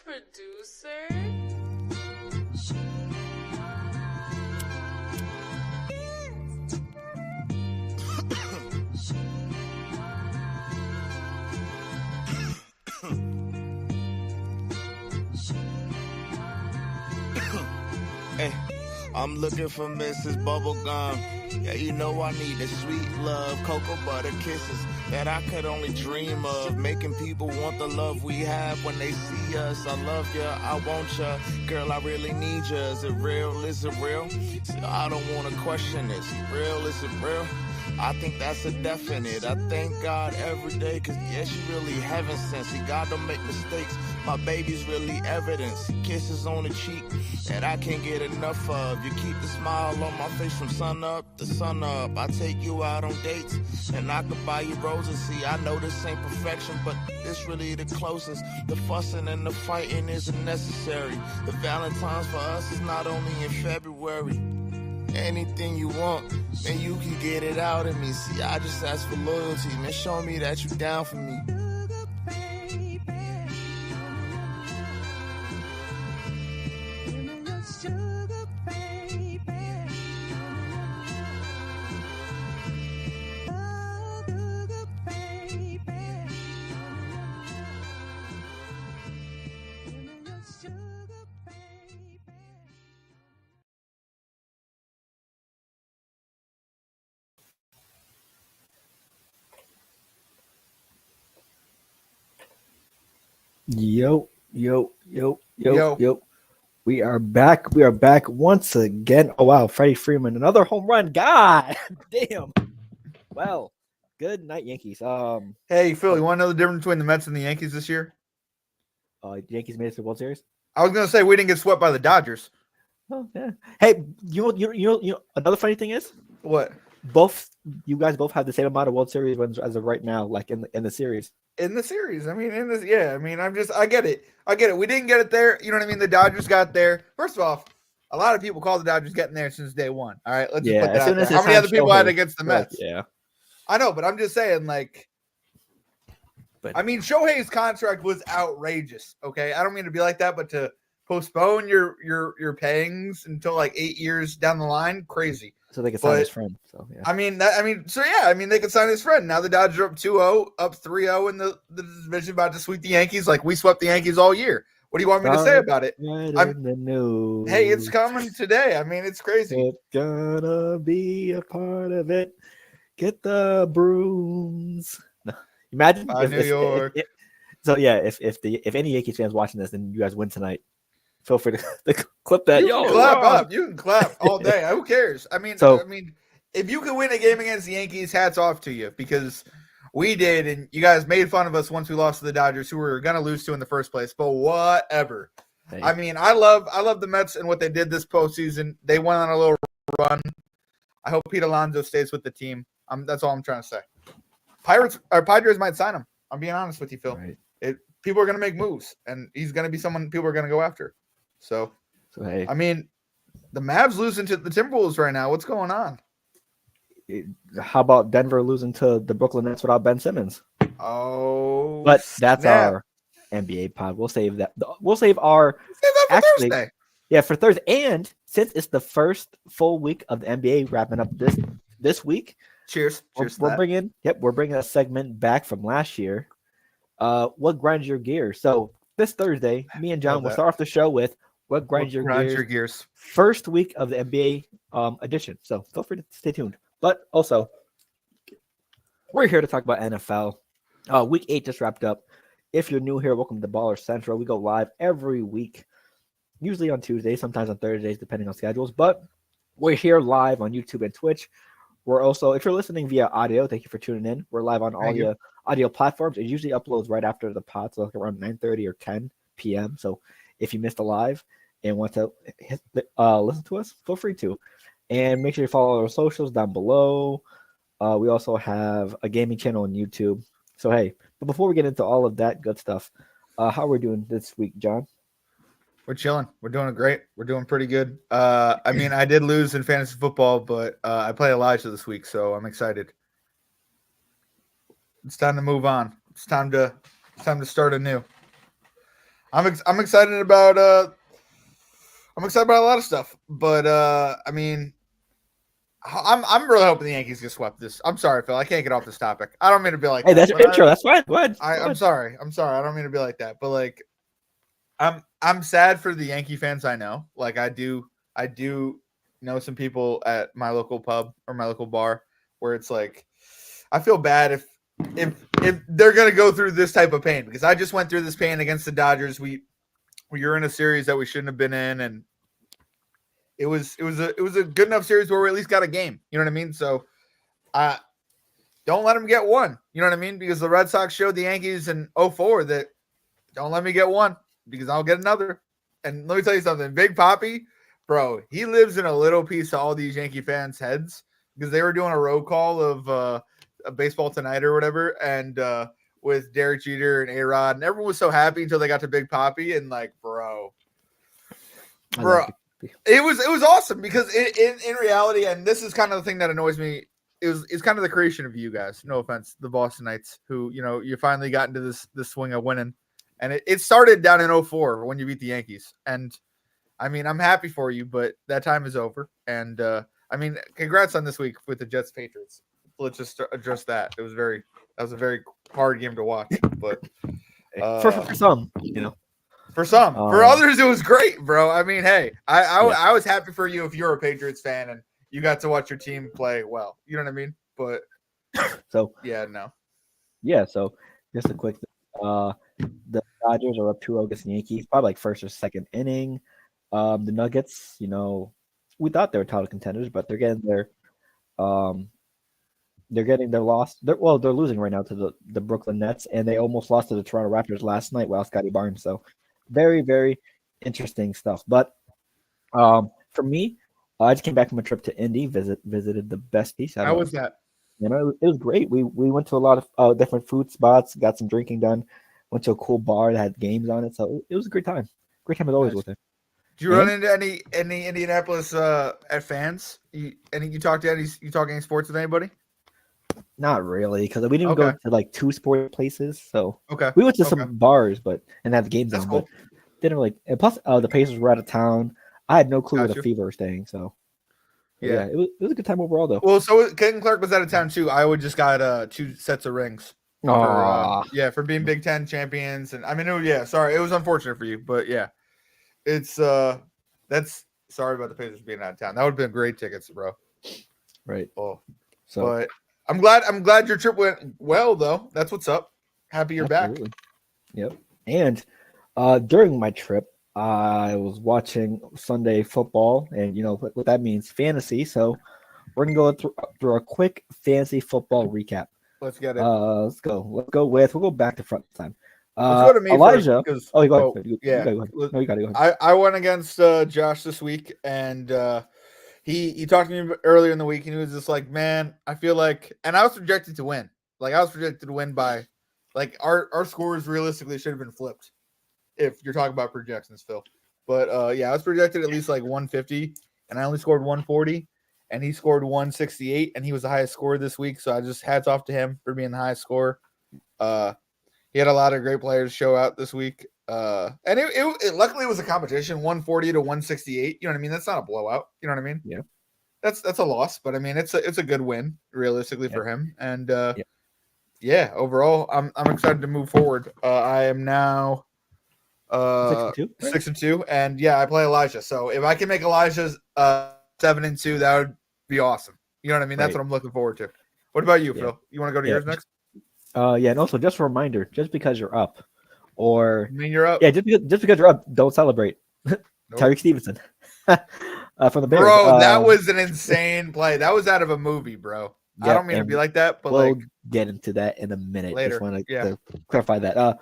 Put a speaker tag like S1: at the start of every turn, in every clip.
S1: producer.
S2: Hey, I'm looking for Mrs. Bubblegum. Yeah, you know I need the sweet love, cocoa butter kisses that I could only dream of. Making people want the love we have when they see us. I love ya, I want ya, girl, I really need ya. Is it real? Is it real? See, I don't wanna question it. Is it real? Is it real? I think that's a definite. I thank God every day, cause yeah, she really heaven sent. See, God don't make mistakes. My baby's really evidence. Kisses on the cheek that I can't get enough of. You keep the smile on my face from sun up to sun up. I take you out on dates and I could buy you roses. See, I know this ain't perfection, but this really the closest. The fussing and the fighting isn't necessary. The Valentine's for us is not only in February. Anything you want, man, you can get it out of me. See, I just ask for loyalty, man. Show me that you down for me.
S3: Yo. We are back. We are back once again. Oh, wow. Freddie Freeman, another home run. God damn. Well, good night, Yankees.
S4: Hey, Phil, you want to know the difference between the Mets and the Yankees this year?
S3: Yankees made it to the World Series.
S4: I was going to say we didn't get swept by the Dodgers.
S3: Oh, yeah. Hey, you know, another funny thing is
S4: What?
S3: You guys both have the same amount of World Series wins as of right now, like in the series.
S4: In the series. I mean, I get it. We didn't get it there. You know what I mean? The Dodgers got there. First of all, a lot of people call the Dodgers getting there since day one. All right, let's just put that out there. How many other people had against the Mets?
S3: Yeah.
S4: I know, but I'm just saying, I mean, Shohei's contract was outrageous. Okay, I don't mean to be like that, but to postpone your payings until like 8 years down the line, crazy.
S3: So they could sign his friend. So yeah.
S4: I mean, they could sign his friend. Now the Dodgers are up 2-0, up 3-0 in the division, about to sweep the Yankees. Like we swept the Yankees all year. What do you want me to say about it? Hey, it's coming today. I mean, it's crazy.
S3: It's gonna be a part of it. Get the brooms. No. Imagine
S4: New York.
S3: If any Yankees fans watching this and you guys win tonight, feel free to clip that.
S4: You can clap up. You can clap all day. Who cares? I mean, if you can win a game against the Yankees, hats off to you, because we did, and you guys made fun of us once we lost to the Dodgers, who we were gonna lose to in the first place. But whatever. Hey. I mean, I love the Mets and what they did this postseason. They went on a little run. I hope Pete Alonso stays with the team. That's all I'm trying to say. Padres might sign him. I'm being honest with you, Phil. Right. People are gonna make moves, and he's gonna be someone people are gonna go after. So hey. I mean, the Mavs losing to the Timberwolves right now. What's going on?
S3: How about Denver losing to the Brooklyn Nets without Ben Simmons?
S4: Oh,
S3: but that's our NBA pod. We'll save that. We'll save our
S4: Thursday.
S3: Yeah, for Thursday. And since it's the first full week of the NBA wrapping up this week,
S4: cheers.
S3: We're bringing a segment back from last year. What grinds your gears? So this Thursday, me and John will start off the show with what grinds your gears. First week of the NBA edition. So feel free to stay tuned. But also, we're here to talk about NFL. Week 8 just wrapped up. If you're new here, welcome to Baller Central. We go live every week, usually on Tuesdays, sometimes on Thursdays, depending on schedules. But we're here live on YouTube and Twitch. We're also, if you're listening via audio, thank you for tuning in. We're live on all the audio platforms. It usually uploads right after the pod, so like around 9:30 or 10 p.m. So if you missed a live and want to listen to us, feel free to. And make sure you follow our socials down below. We also have a gaming channel on YouTube. So, hey, but before we get into all of that good stuff, how are we doing this week, John?
S4: We're chilling. We're doing great. We're doing pretty good. I mean, I did lose in fantasy football, but I play Elijah this week, so I'm excited. It's time to move on. It's time to start anew. I'm excited about a lot of stuff, but I mean, I'm really hoping the Yankees get swept this. I'm sorry, Phil. I can't get off this topic. I don't mean to be like
S3: hey, that's your intro. That's fine. Go ahead.
S4: I'm sorry. I don't mean to be like that, but like, I'm sad for the Yankee fans. I know, like I do know some people at my local pub or my local bar where it's like, I feel bad if they're gonna go through this type of pain, because I just went through this pain against the Dodgers. We were in a series that we shouldn't have been in, and it was a good enough series where we at least got a game. You know what I mean? So, don't let them get one. You know what I mean? Because the Red Sox showed the Yankees in 2004 that don't let me get one, because I'll get another. And let me tell you something, Big Papi, bro, he lives in a little piece of all these Yankee fans' heads, because they were doing a roll call of a Baseball Tonight or whatever, and with Derek Jeter and A-Rod, and everyone was so happy until they got to Big Papi, and like, bro, it was awesome, because in reality, and this is kind of the thing that annoys me, it's kind of the creation of you guys. No offense, the Bostonites, who you finally got into this swing of winning. And it started down in 2004 when you beat the Yankees. And, I mean, I'm happy for you, but that time is over. And, I mean, congrats on this week with the Jets-Patriots. Let's just address that. That was a very hard game to watch. But
S3: for some,
S4: For some. For others, it was great, bro. I mean, hey, I was happy for you if you're a Patriots fan and you got to watch your team play well. You know what I mean? But,
S3: so
S4: yeah, no.
S3: Yeah, so just a quick thing. The Dodgers are up 2-0 against the Yankees, probably like first or second inning. The Nuggets, we thought they were title contenders, but they're getting their loss. They're losing right now to the Brooklyn Nets, and they almost lost to the Toronto Raptors last night without Scotty Barnes. So very, very interesting stuff. But for me, I just came back from a trip to Indy, visited the best piece.
S4: How was that?
S3: It was great. We went to a lot of different food spots, got some drinking done, went to a cool bar that had games on it. So it was a great time. Great time as always with it.
S4: Did you run into any Indianapolis at fans? You talk any sports with anybody?
S3: Not really, because we didn't go to like two sport places. So
S4: we
S3: went to some bars, and had games on,
S4: cool.
S3: but didn't really. And plus, the Pacers were out of town. I had no clue where the Fever was staying. So yeah, it was a good time overall, though.
S4: Well, so Ken Clark was out of town too. Iowa just got 2 sets of rings. For being Big Ten champions, and I mean, sorry, it was unfortunate for you, but yeah, it's that's sorry about the Pacers being out of town. That would have been great tickets, bro.
S3: Right.
S4: Oh, but I'm glad your trip went well, though. That's what's up. Happy you're back.
S3: Yep. And during my trip, I was watching Sunday football, and what that means, fantasy. So we're gonna go through a quick fantasy football recap.
S4: Let's get it.
S3: We'll go back to front time.
S4: Let's go to me
S3: Elijah.
S4: First,
S3: you go ahead.
S4: You got to go ahead. I went against Josh this week, and he talked to me earlier in the week, and he was just like, "Man, I feel like," and I was projected to win. Like I was projected to win by, like our scores realistically should have been flipped, if you're talking about projections, Phil. But I was projected at least like 150, and I only scored 140. And he scored 168, and he was the highest scorer this week. So I just hats off to him for being the highest scorer. He had a lot of great players show out this week. And it luckily it was a competition, 140 to 168. You know what I mean? That's not a blowout. You know what I mean?
S3: Yeah.
S4: That's a loss, but I mean it's a good win realistically for him. And overall, I'm excited to move forward. I am now 6-2, and I play Elijah. So if I can make Elijah's 7-2, that would be awesome. You know what I mean? That's what I'm looking forward to. What about you, Phil? You want to go to yours next?
S3: And also just a reminder, just because you're up, or
S4: you're up.
S3: Yeah, just because you're up, don't celebrate. Nope. Tyreek Stevenson from the Bears.
S4: Bro, that was an insane play. That was out of a movie, bro. I don't mean to be like that, but
S3: we'll get into that in a minute.
S4: Later.
S3: Just want to clarify that.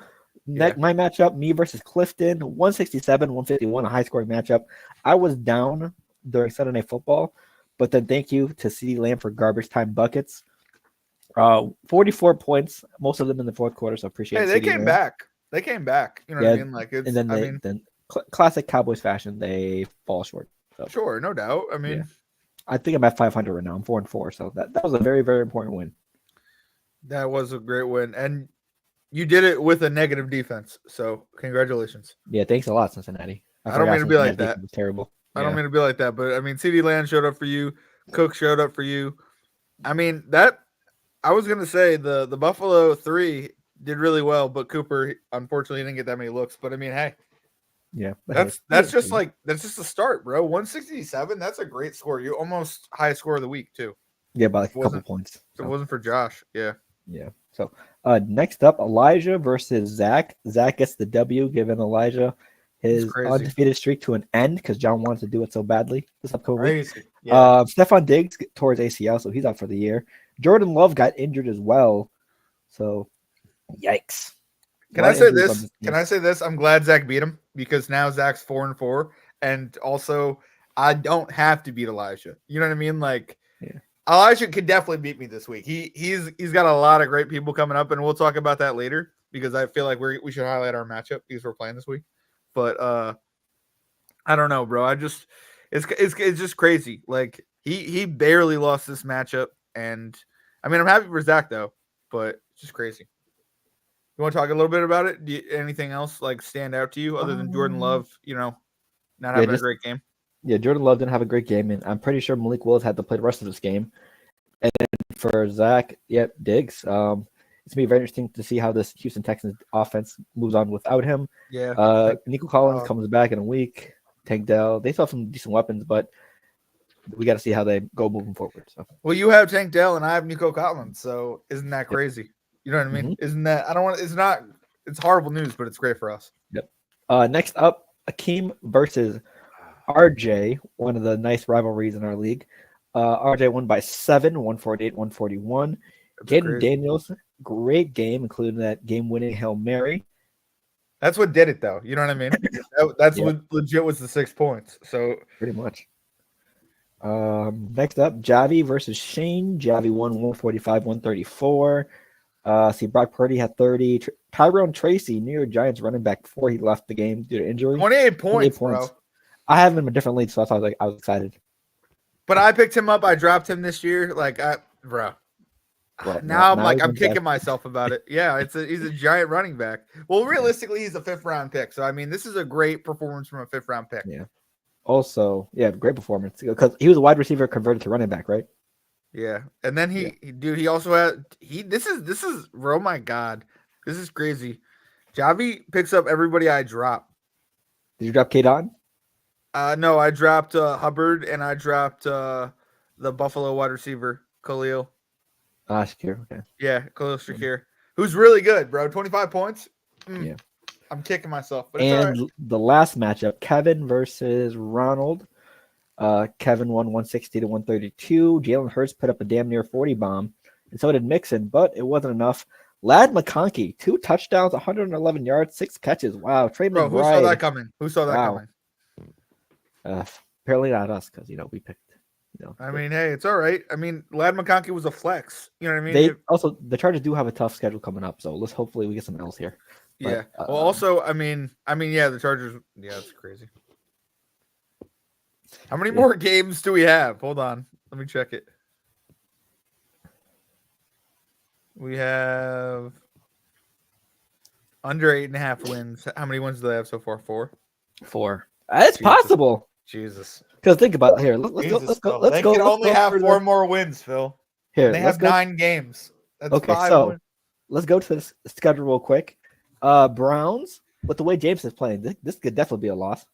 S3: My matchup, me versus Clifton, 167, 151, a high-scoring matchup. I was down during Sunday Night Football, but then thank you to CeeDee Lamb for garbage time buckets. 44 points, most of them in the fourth quarter, so appreciate it.
S4: They came back. They came back. You know what I mean? Like it's,
S3: and then classic Cowboys fashion, they fall short. So.
S4: Sure, no doubt. I mean,
S3: I think I'm at 500 right now. I'm 4-4, so that was a very, very important win.
S4: That was a great win, and You did it with a negative defense, so congratulations.
S3: Yeah, thanks a lot, Cincinnati.
S4: I don't mean to be like that.
S3: It was terrible.
S4: I don't mean to be like that, but I mean, CeeDee Lamb showed up for you. Cook showed up for you. I mean, that I was gonna say the Buffalo 3 did really well, but Cooper unfortunately didn't get that many looks. But I mean, hey,
S3: yeah,
S4: that's just a start, bro. 167, that's a great score. You almost highest score of the week too.
S3: Yeah, by like a couple points.
S4: So. If it wasn't for Josh, yeah.
S3: So next up, Elijah versus Zach. Zach gets the W, giving Elijah his undefeated streak to an end because John wanted to do it so badly this upcoming week. Yeah. Stephon Diggs towards ACL, so he's out for the year. Jordan Love got injured as well, so yikes.
S4: Can I say this? I'm glad Zach beat him because now Zach's 4-4, and also I don't have to beat Elijah. You know what I mean? Like, Elijah could definitely beat me this week. He's got a lot of great people coming up, and we'll talk about that later because I feel like we should highlight our matchup because we're playing this week. But I don't know, bro. It's just crazy. Like he barely lost this matchup, and I mean I'm happy for Zach though, but it's just crazy. You want to talk a little bit about it? Anything else like stand out to you other than Jordan Love? Not having a great game.
S3: Yeah, Jordan Love didn't have a great game, and I'm pretty sure Malik Willis had to play the rest of this game. And for Zach, Diggs. It's gonna be very interesting to see how this Houston Texans offense moves on without him.
S4: Yeah.
S3: Nico Collins comes back in a week. Tank Dell. They still have some decent weapons, but we got to see how they go moving forward. So.
S4: Well, you have Tank Dell, and I have Nico Collins. So isn't that crazy? You know what I mean?
S3: Mm-hmm.
S4: Isn't that? I don't want. It's not. It's horrible news, but it's great for us.
S3: Yep. Next up, Akeem versus RJ, one of the nice rivalries in our league. RJ won by 7, 148-141. Jaden Daniels, great game, including that game-winning Hail Mary.
S4: That's what did it, though. You know what I mean? That's what legit was the 6 points. So
S3: pretty much. Next up, Javi versus Shane. Javi won 145-134. See, Brock Purdy had 30. Tyrone Tracy, New York Giants running back before he left the game due to injury.
S4: 28 points, bro.
S3: I have him in a different league, so that's why I was excited.
S4: But I picked him up. I dropped him this year. Bro. Now I'm kicking myself about it. Yeah, he's a giant running back. Well, realistically, he's a 5th round pick. So I mean, this is a great performance from a 5th round pick.
S3: Yeah. Also, great performance because he was a wide receiver converted to running back, right?
S4: Yeah, and then he also had This is oh my god, this is crazy. Javi picks up everybody I drop.
S3: Did you drop K-Don?
S4: No, I dropped Hubbard and I dropped the Buffalo wide receiver Khalil.
S3: Shakir, okay.
S4: Yeah, Khalil Shakir, who's really good, bro. 25 points.
S3: Yeah,
S4: I'm kicking myself. But
S3: and the last matchup, Kevin versus Ronald. Kevin won 160-132. Jalen Hurts put up a damn near 40 bomb, and so did Mixon, but it wasn't enough. Lad McConkey, 2 touchdowns, 111 yards, 6 catches. Wow, Trey McBride.
S4: Who saw that coming? Who saw that coming?
S3: Apparently not us, because we picked.
S4: I mean, hey, it's all right. I mean, Lad McConkey was a flex. You know what I mean?
S3: The Chargers do have a tough schedule coming up, so let's hopefully we get some else here.
S4: Yeah. Well, also, I mean, the Chargers. Yeah, it's crazy. How many more games do we have? Hold on. Let me check it. We have under 8.5 wins. How many wins do they have so far? 4?
S3: 4. It's possible.
S4: Jesus.
S3: Because think about it. Here. Let's go.
S4: They can only have 4 more wins, Phil.
S3: Here,
S4: they have 9 games. That's
S3: okay,
S4: 5
S3: so
S4: wins.
S3: Let's go to the schedule real quick. Browns, with the way James is playing, this could definitely be a loss.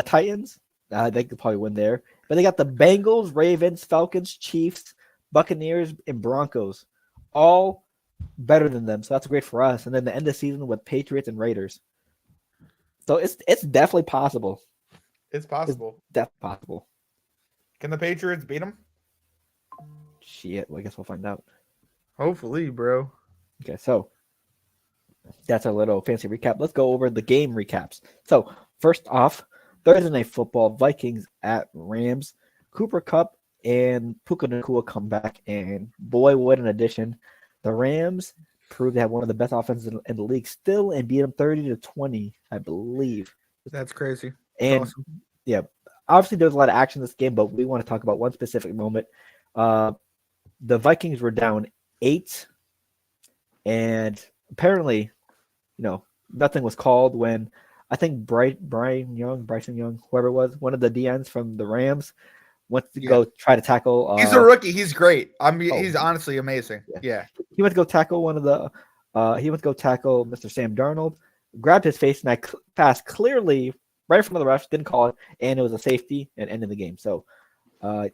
S3: Titans, they could probably win there. But they got the Bengals, Ravens, Falcons, Chiefs, Buccaneers, and Broncos. All better than them. So that's great for us. And then the end of the season with Patriots and Raiders. So it's definitely possible.
S4: It's possible.
S3: It's definitely possible.
S4: Can the Patriots beat them?
S3: Shit. Well, I guess we'll find out.
S4: Hopefully, bro.
S3: Okay, so that's our little fancy recap. Let's go over the game recaps. So first off, Thursday Night Football, Vikings at Rams. Cooper Kupp and Puka Nacua come back, and boy, what an addition. The Rams proved they have one of the best offenses in the league still and beat them 30-20, I believe.
S4: That's crazy.
S3: And
S4: awesome.
S3: Yeah, obviously there's a lot of action in this game, but we want to talk about one specific moment. The Vikings were down 8, And apparently, nothing was called when I think Bryson Young, whoever it was, one of the DNs from the Rams, went to go try to tackle.
S4: He's a rookie. He's great. He's honestly amazing. Yeah.
S3: He went to go tackle he went to go tackle Mr. Sam Darnold, grabbed his face, and I passed clearly right in front of the refs, didn't call it, and it was a safety and ended the game. So,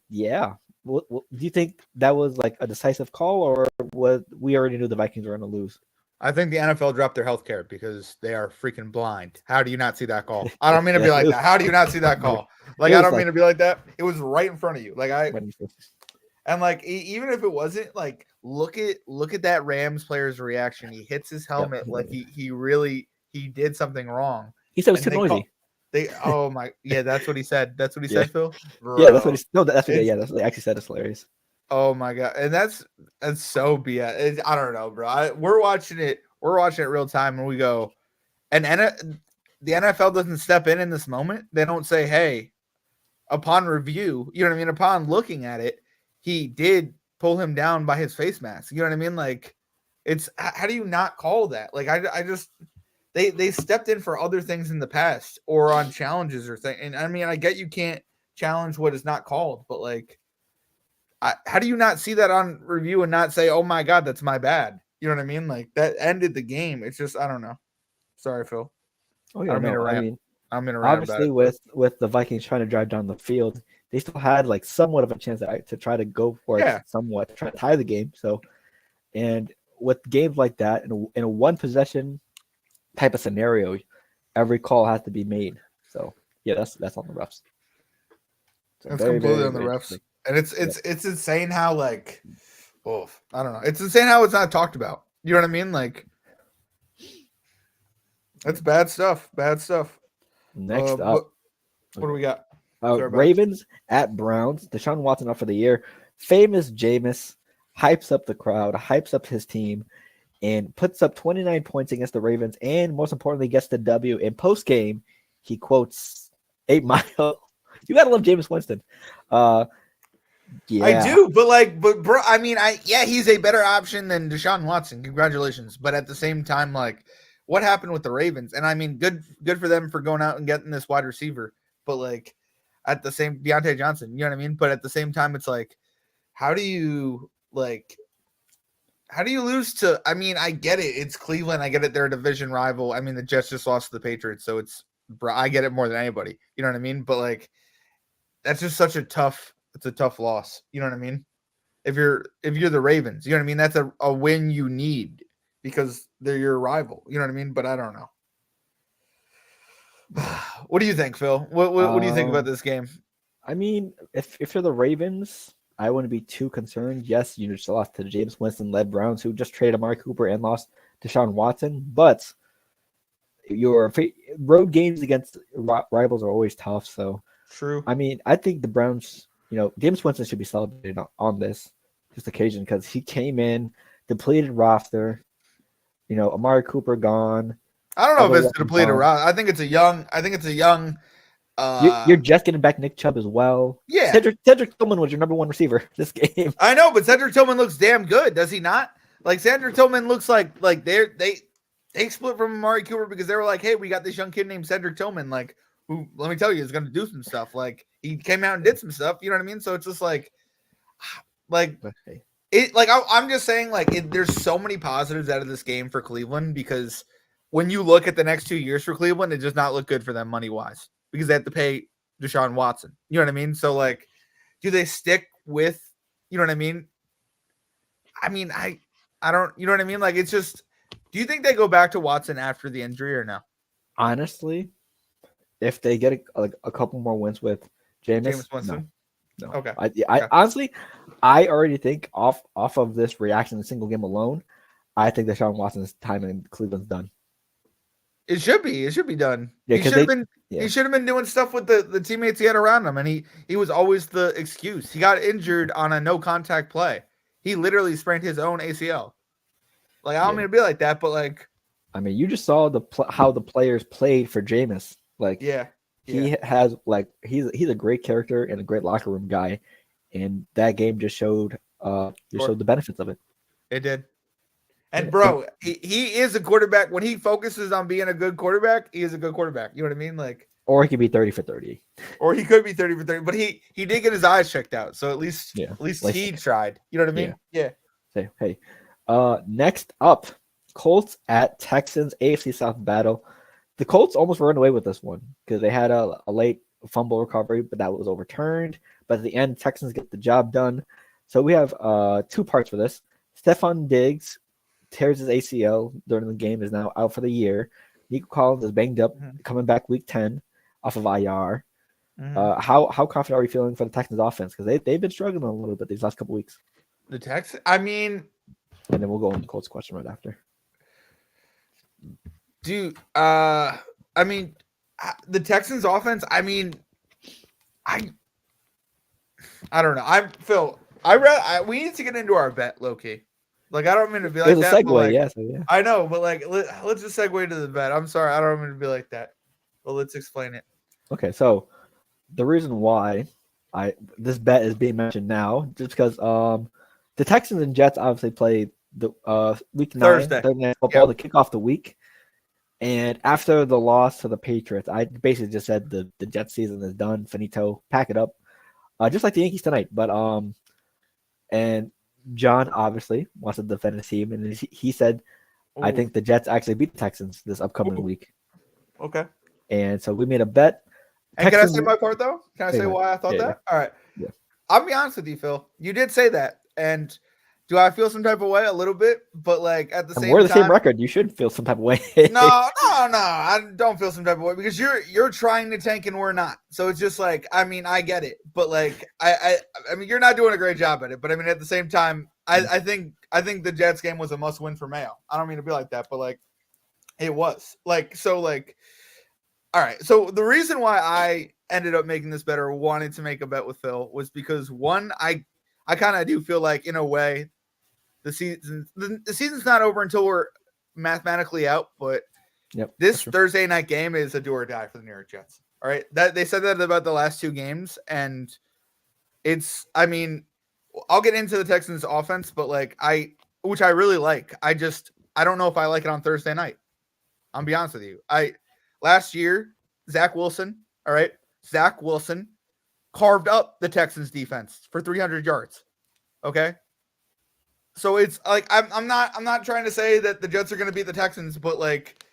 S3: yeah. Do you think that was like a decisive call, or we already knew the Vikings were going to lose?
S4: I think the NFL dropped their health care because they are freaking blind. How do you not see that call? I don't mean to be like that. How do you not see that call? Like, I don't mean to be like that. It was right in front of you. And like, even if it wasn't, like, look at that Rams player's reaction. He hits his helmet like he did something wrong.
S3: He said it was too noisy.
S4: That's what he said. That's what he said, Phil.
S3: Bro. Yeah, that's what that's what they actually said. It's hilarious.
S4: Oh my god, and that's so BS. I don't know, bro. We're watching it real time, and we go, and the NFL doesn't step in this moment. They don't say, "Hey," upon review, you know what I mean? Upon looking at it, he did pull him down by his face mask. You know what I mean? Like, it's how do you not call that? Like, I just. They stepped in for other things in the past or on challenges or things. And I mean, I get you can't challenge what is not called, but like, how do you not see that on review and not say, oh my God, that's my bad? You know what I mean? Like, that ended the game. It's just, I don't know. Sorry, Phil.
S3: Oh, yeah, I'm going to rant. Obviously, with the Vikings trying to drive down the field, they still had like somewhat of a chance to try to go for it somewhat, to try to tie the game. So, and with games like that, in a one possession type of scenario, every call has to be made. So yeah, that's on the refs.
S4: So that's completely on the refs, and it's insane how like, I don't know. It's insane how it's not talked about. You know what I mean? Like, that's bad stuff. Bad stuff.
S3: Next up,
S4: what do we got?
S3: Ravens at Browns. Deshaun Watson up for the year. Famous Jameis hypes up the crowd, hypes up his team, and puts up 29 points against the Ravens, and most importantly, gets the W. In post-game, he quotes 8 Mile. You gotta love Jameis Winston. I
S4: do, but bro, I mean, he's a better option than Deshaun Watson. Congratulations. But at the same time, like, what happened with the Ravens? And I mean, good for them for going out and getting this wide receiver. But like, at the same Deontay Johnson, you know what I mean? But at the same time, it's like, how do you lose to? I mean, I get it. It's Cleveland. I get it. They're a division rival. I mean, the Jets just lost to the Patriots, so I get it more than anybody. You know what I mean? But like, that's just such a tough loss. You know what I mean? If you're the Ravens, you know what I mean? That's a win you need because they're your rival. You know what I mean? But I don't know. What do you think, Phil? What do you think about this game?
S3: I mean, if you're the Ravens, I wouldn't be too concerned. Yes, you just lost to the Jameis Winston-led Browns, who just traded Amari Cooper and lost Deshaun Watson. But your road games against rivals are always tough. So,
S4: true.
S3: I mean, I think the Browns, Jameis Winston should be celebrated on this occasion because he came in, depleted roster. Amari Cooper gone.
S4: I don't know if it's a depleted roster. I think it's a young.
S3: You're just getting back Nick Chubb as well.
S4: Yeah.
S3: Cedric Tillman was your number one receiver this game.
S4: I know, but Cedric Tillman looks damn good, does he not? Like, Cedric Tillman looks like they split from Amari Cooper because they were like, hey, we got this young kid named Cedric Tillman, like, who, let me tell you, is going to do some stuff. Like, he came out and did some stuff. You know what I mean? So it's just like I'm just saying, like, there's so many positives out of this game for Cleveland because when you look at the next 2 years for Cleveland, it does not look good for them money-wise. Because they have to pay Deshaun Watson. You know what I mean? So, like, do they stick with, you know what I mean? I mean, I don't, you know what I mean? Like, it's just, do you think they go back to Watson after the injury or no?
S3: Honestly, if they get a couple more wins with Jameis Winston, no.
S4: Okay.
S3: I honestly, I already think off of this reaction in the single game alone, I think Deshaun Watson's time in Cleveland's done.
S4: It should be done.
S3: Yeah,
S4: he should have been doing stuff with the teammates he had around him, and he was always the excuse. He got injured on a no contact play. He literally sprained his own ACL. Like, I don't mean to be like that, but like,
S3: I mean, you just saw how the players played for Jameis. Like, he has he's a great character and a great locker room guy, and that game just showed the benefits of it.
S4: It did. And bro, he is a quarterback. When he focuses on being a good quarterback, he is a good quarterback. You know what I mean? Like,
S3: or he could be 30 for 30.
S4: Or he could be 30 for 30. But he did get his eyes checked out. So at least he tried. You know what I mean? Yeah.
S3: Hey. Next up, Colts at Texans, AFC South battle. The Colts almost ran away with this one because they had a late fumble recovery, but that was overturned. But at the end, Texans get the job done. So we have 2 parts for this. Stephon Diggs tears his ACL during the game, is now out for the year. Nico Collins is banged up, coming back week 10 off of IR. How confident are you feeling for the Texans offense? Because they've been struggling a little bit these last couple weeks.
S4: The Texans, I mean,
S3: and then we'll go on the Colts question right after.
S4: Dude, I mean, the Texans offense, I mean, I don't know. Phil, we need to get into our bet, low-key. Like, I don't mean to be like
S3: that.
S4: There's
S3: a segue, yeah.
S4: I know, but like, let's just segue to the bet. I'm sorry, I don't mean to be like that. But let's explain it.
S3: Okay, so the reason why this bet is being mentioned now, just because the Texans and Jets obviously play the week 9
S4: Thursday
S3: Night Football to kick off the week. And after the loss to the Patriots, I basically just said the Jets season is done, finito, pack it up, just like the Yankees tonight. But and John obviously wants to defend his team, and he said, I think the Jets actually beat the Texans this upcoming week.
S4: Okay.
S3: And so we made a bet.
S4: And Texans, can I say my part, though? Can I say why I thought that?
S3: Yeah.
S4: All right.
S3: Yeah.
S4: I'll be honest with you, Phil. You did say that. And do I feel some type of way? A little bit. But, like, at the same time.
S3: We're the same record. You should feel some type of way.
S4: No. I don't feel some type of way because you're trying to tank and we're not. So it's just like, I mean, I get it. But, like, I mean, you're not doing a great job at it. But, I mean, at the same time, I think the Jets game was a must-win for Mayo. I don't mean to be like that, but, like, it was. Like, so, like, all right. So the reason why I ended up making this bet or wanted to make a bet with Phil was because, one, I kind of do feel like, in a way, the season's not over until we're mathematically out, but this Thursday night game is a do or die for the New York Jets. All right. That they said that about the last 2 games, and it's, I mean, I'll get into the Texans offense, but like which I really like. I don't know if I like it on Thursday night. I'll be honest with you. Last year, Zach Wilson carved up the Texans defense for 300 yards. Okay. So it's like, I'm not trying to say that the Jets are going to beat the Texans, but like,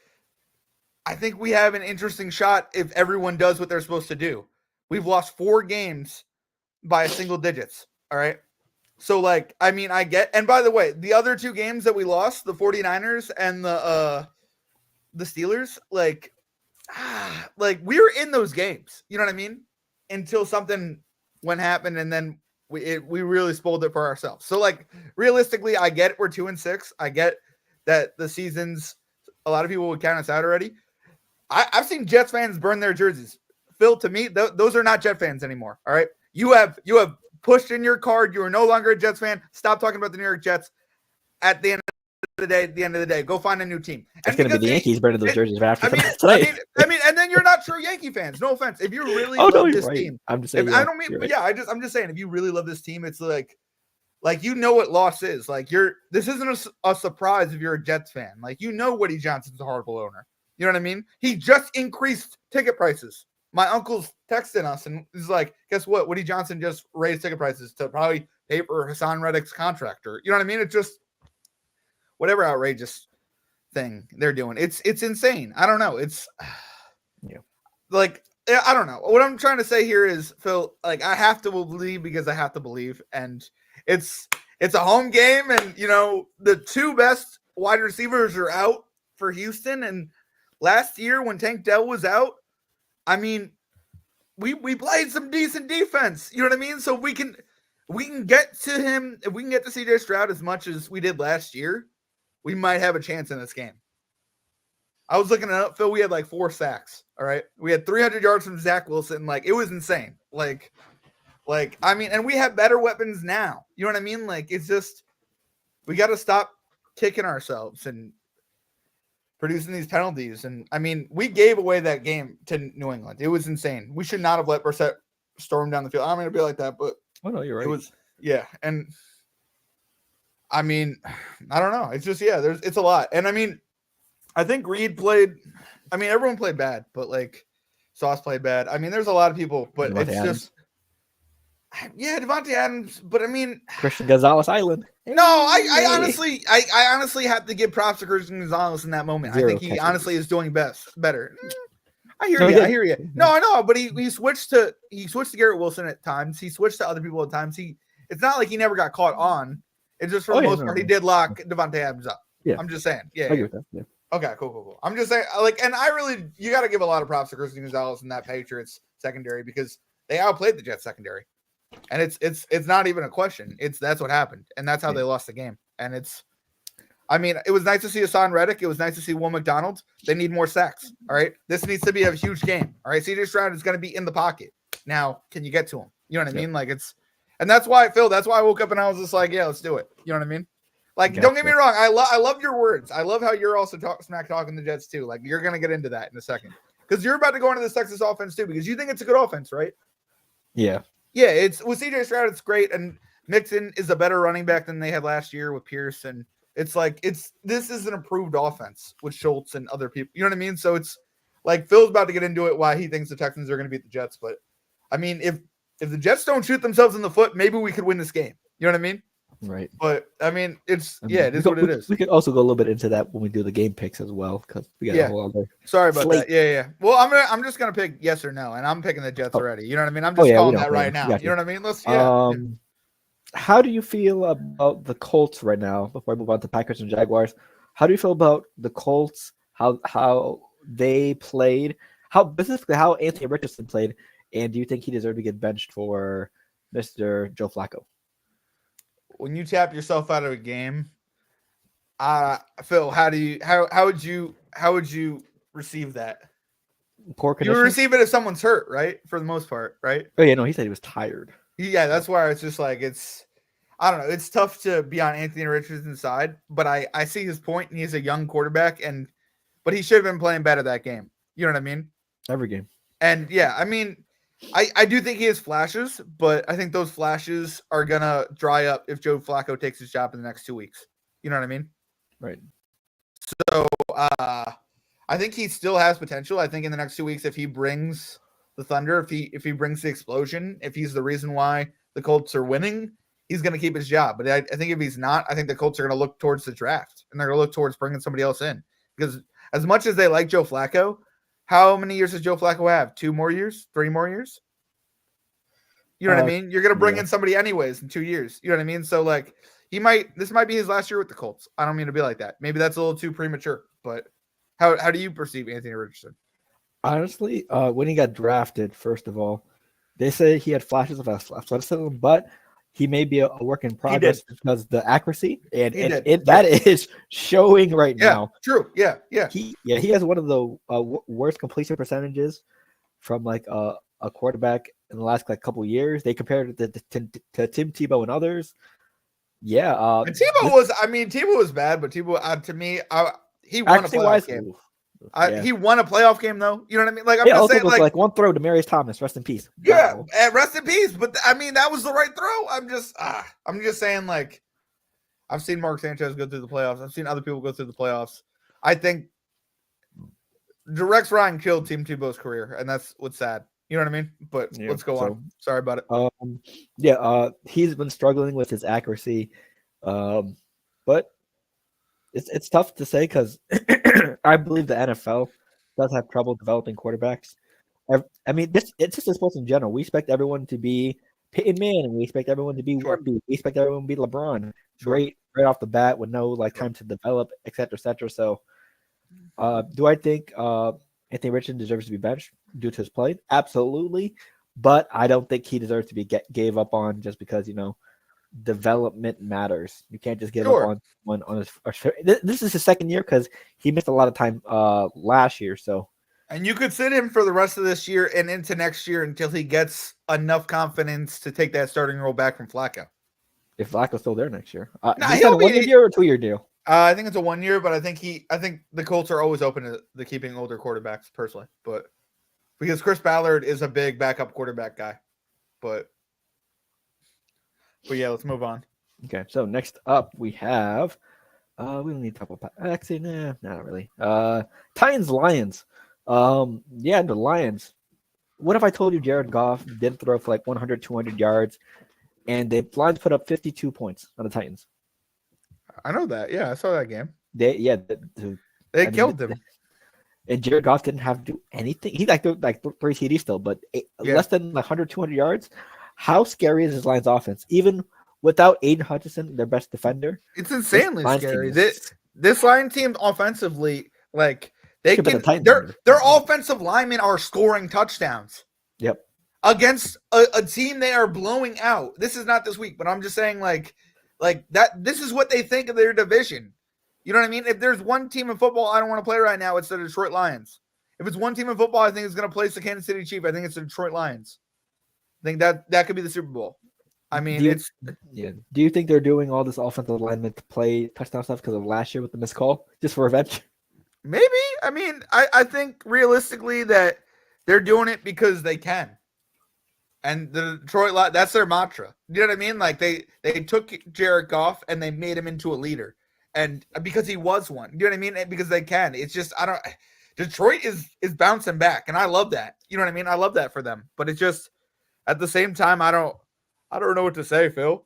S4: I think we have an interesting shot if everyone does what they're supposed to do. We've lost 4 games by single digits. All right. So like, I mean, and by the way, the other 2 games that we lost, the 49ers and the Steelers, like we were in those games, you know what I mean? Until something happened, and then we really spoiled it for ourselves. So like, realistically, I get it, we're 2-6. I get that the season's, a lot of people would count us out already. I've seen Jets fans burn their jerseys. Phil, to me, those are not Jet fans anymore. All right, you have pushed in your card. You are no longer a Jets fan. Stop talking about the New York Jets. At the end of the day, go find a new team.
S3: It's going to be the Yankees burning those jerseys right after
S4: tonight. I mean, and then you're not true Yankee fans. No offense. If you really love this team,
S3: I'm just saying.
S4: I'm just saying, if you really love this team, it's like you know what loss is. Like this isn't a surprise if you're a Jets fan. Like, you know Woody Johnson's a horrible owner. You know what I mean? He just increased ticket prices. My uncle's texting us and he's like, guess what? Woody Johnson just raised ticket prices to probably pay for Hassan Reddick's contract. Or, you know what I mean? It's just whatever outrageous thing they're doing. It's insane. I don't know. It's like, I don't know. What I'm trying to say here is, Phil, like, I have to believe because I have to believe. And it's a home game. And, you know, the 2 best wide receivers are out for Houston. And last year when Tank Dell was out, I mean, we played some decent defense. You know what I mean? So we can get to him. If we can get to CJ Stroud as much as we did last year, we might have a chance in this game. I was looking it up, Phil. We had like 4 sacks. All right. We had 300 yards from Zach Wilson. Like, it was insane. Like, I mean, and we have better weapons now. You know what I mean? Like, it's just, we got to stop kicking ourselves and producing these penalties. And I mean, we gave away that game to New England. It was insane. We should not have let Brissett storm down the field. I'm going to be like that, but
S3: oh no, you're right.
S4: It was, yeah. And I mean, I don't know. It's just it's a lot, and I mean, I think Reed played. I mean, everyone played bad, but like Sauce played bad. I mean, there's a lot of people, but
S3: Devontae
S4: it's
S3: Adams.
S4: Just Devontae Adams. But I mean,
S3: Christian Gonzalez Island.
S4: No, I honestly have to give props to Christian Gonzalez in that moment. I think he honestly is doing better. I hear you. No, I know, but he switched to Garrett Wilson at times. He switched to other people at times. It's not like he never got caught on. It's just for the most part he did lock Devontae Adams up. Yeah. I'm just saying. Yeah. I agree with that. Yeah. Okay, cool. I'm just saying, and you got to give a lot of props to Christian Gonzalez in that Patriots secondary because they outplayed the Jets secondary. And it's not even a question. That's what happened, and that's how they lost the game. And it was nice to see Hassan Reddick. It was nice to see Will McDonald. They need more sacks. All right, this needs to be a huge game. All right, CJ Stroud is going to be in the pocket. Now, can you get to him? You know what I mean? Like and that's why that's why I woke up and I was just like, yeah, let's do it. You know what I mean? Like, don't get me wrong. I love your words. I love how you're also smack talking the Jets too. Like, you're going to get into that in a second because you're about to go into this Texas offense too because you think it's a good offense, right?
S3: Yeah.
S4: Yeah, it's with CJ Stroud, it's great, and Mixon is a better running back than they had last year with Pierce, and it's like this is an improved offense with Schultz and other people. You know what I mean? So it's like Phil's about to get into it why he thinks the Texans are going to beat the Jets, but I mean if the Jets don't shoot themselves in the foot, maybe we could win this game. You know what I mean?
S3: Right.
S4: But I mean, it is what it is.
S3: We could also go a little bit into that when we do the game picks as well because we got a whole other.
S4: Sorry about that. Yeah. Well, I'm just gonna pick yes or no, and I'm picking the Jets already. You know what I mean? I'm just calling that right now. You know what I mean? Let's.
S3: How do you feel about the Colts right now? Before I move on to Packers and Jaguars, how do you feel about the Colts? How they played? Specifically how Anthony Richardson played, and do you think he deserved to get benched for Mr. Joe Flacco?
S4: When you tap yourself out of a game, Phil, how would you receive that?
S3: Poor condition.
S4: You would receive it if someone's hurt, right? For the most part, right?
S3: Oh yeah, no, he said he was tired.
S4: Yeah, that's why it's just like I don't know. It's tough to be on Anthony Richardson's side, but I see his point, and he's a young quarterback, but he should have been playing better that game. You know what I mean?
S3: Every game.
S4: And yeah, I mean, I do think he has flashes, but I think those flashes are going to dry up if Joe Flacco takes his job in the next 2 weeks. You know what I mean?
S3: Right.
S4: So I think he still has potential. I think in the next 2 weeks, if he brings the thunder, if he brings the explosion, if he's the reason why the Colts are winning, he's going to keep his job. But I think if he's not, I think the Colts are going to look towards the draft, and they're going to look towards bringing somebody else in. Because as much as they like Joe Flacco, how many years does Joe Flacco have? 2 more years? 3 more years? You know what I mean? You're going to bring in somebody anyways in 2 years. You know what I mean? So, like, this might be his last year with the Colts. I don't mean to be like that. Maybe that's a little too premature. But how do you perceive Anthony Richardson?
S3: Honestly, when he got drafted, first of all, they say he had flashes of athleticism, but he may be a work in progress because the accuracy and that is showing right now.
S4: True. Yeah.
S3: He has one of the worst completion percentages from like a quarterback in the last couple years. They compared it to Tim Tebow and others. Yeah.
S4: And Tebow was bad, but Tebow to me, he won a playoff game. He won a playoff game, though. You know what I mean? Like, I'm just saying,
S3: like one throw to Demarius Thomas, rest in peace.
S4: Yeah, rest in peace. But I mean, that was the right throw. I'm just saying, like, I've seen Mark Sanchez go through the playoffs. I've seen other people go through the playoffs. I think Rex Ryan killed Tim Tebow's career, and that's what's sad. You know what I mean? But let's go on. Sorry about it.
S3: He's been struggling with his accuracy, but it's tough to say because I believe the NFL does have trouble developing quarterbacks. I mean, it's just sports in general. We expect everyone to be Peyton Manning. We expect everyone to be Wemby. We expect everyone to be LeBron. Right off the bat with no time to develop, et cetera, et cetera. So, do I think Anthony Richardson deserves to be benched due to his play? Absolutely, but I don't think he deserves to be gave up on just because development matters. You can't just give up on his. This is his second year because he missed a lot of time last year. So,
S4: and you could sit him for the rest of this year and into next year until he gets enough confidence to take that starting role back from Flacco.
S3: If Flacco's still there next year, he'll be a 1 year or 2 year deal.
S4: I think it's a 1 year, but I think the Colts are always open to the keeping older quarterbacks personally, but because Chris Ballard is a big backup quarterback guy, but yeah, let's move on.
S3: Okay, so next up we have we don't need to talk about actually, nah, not really. Titans Lions. Yeah, the Lions. What if I told you Jared Goff didn't throw for like 100, 200 yards, and the Lions put up 52 points on the Titans?
S4: I know that. Yeah, I saw that game.
S3: They
S4: killed them.
S3: And Jared Goff didn't have to do anything. He like 3 TDs still, but less than 100, 200 yards. How scary is this Lions offense? Even without Aiden Hutchinson, their best defender,
S4: it's insanely scary. This Lions team offensively, like they can, their offensive linemen are scoring touchdowns.
S3: Yep.
S4: Against a team they are blowing out. This is not this week, but I'm just saying like that. This is what they think of their division. You know what I mean? If there's one team in football I don't want to play right now, it's the Detroit Lions. If it's one team in football I think is going to place the Kansas City Chiefs, I think it's the Detroit Lions. I think that could be the Super Bowl. I mean,
S3: Do you think they're doing all this offensive alignment to play touchdown stuff because of last year with the missed call, just for revenge?
S4: Maybe. I mean, I think realistically that they're doing it because they can. And the Detroit, that's their mantra. You know what I mean? Like they took Jared Goff and they made him into a leader. And because he was one, you know what I mean? Because they can. It's just Detroit is bouncing back, and I love that. You know what I mean? I love that for them. But it's just at the same time, I don't know what to say, Phil.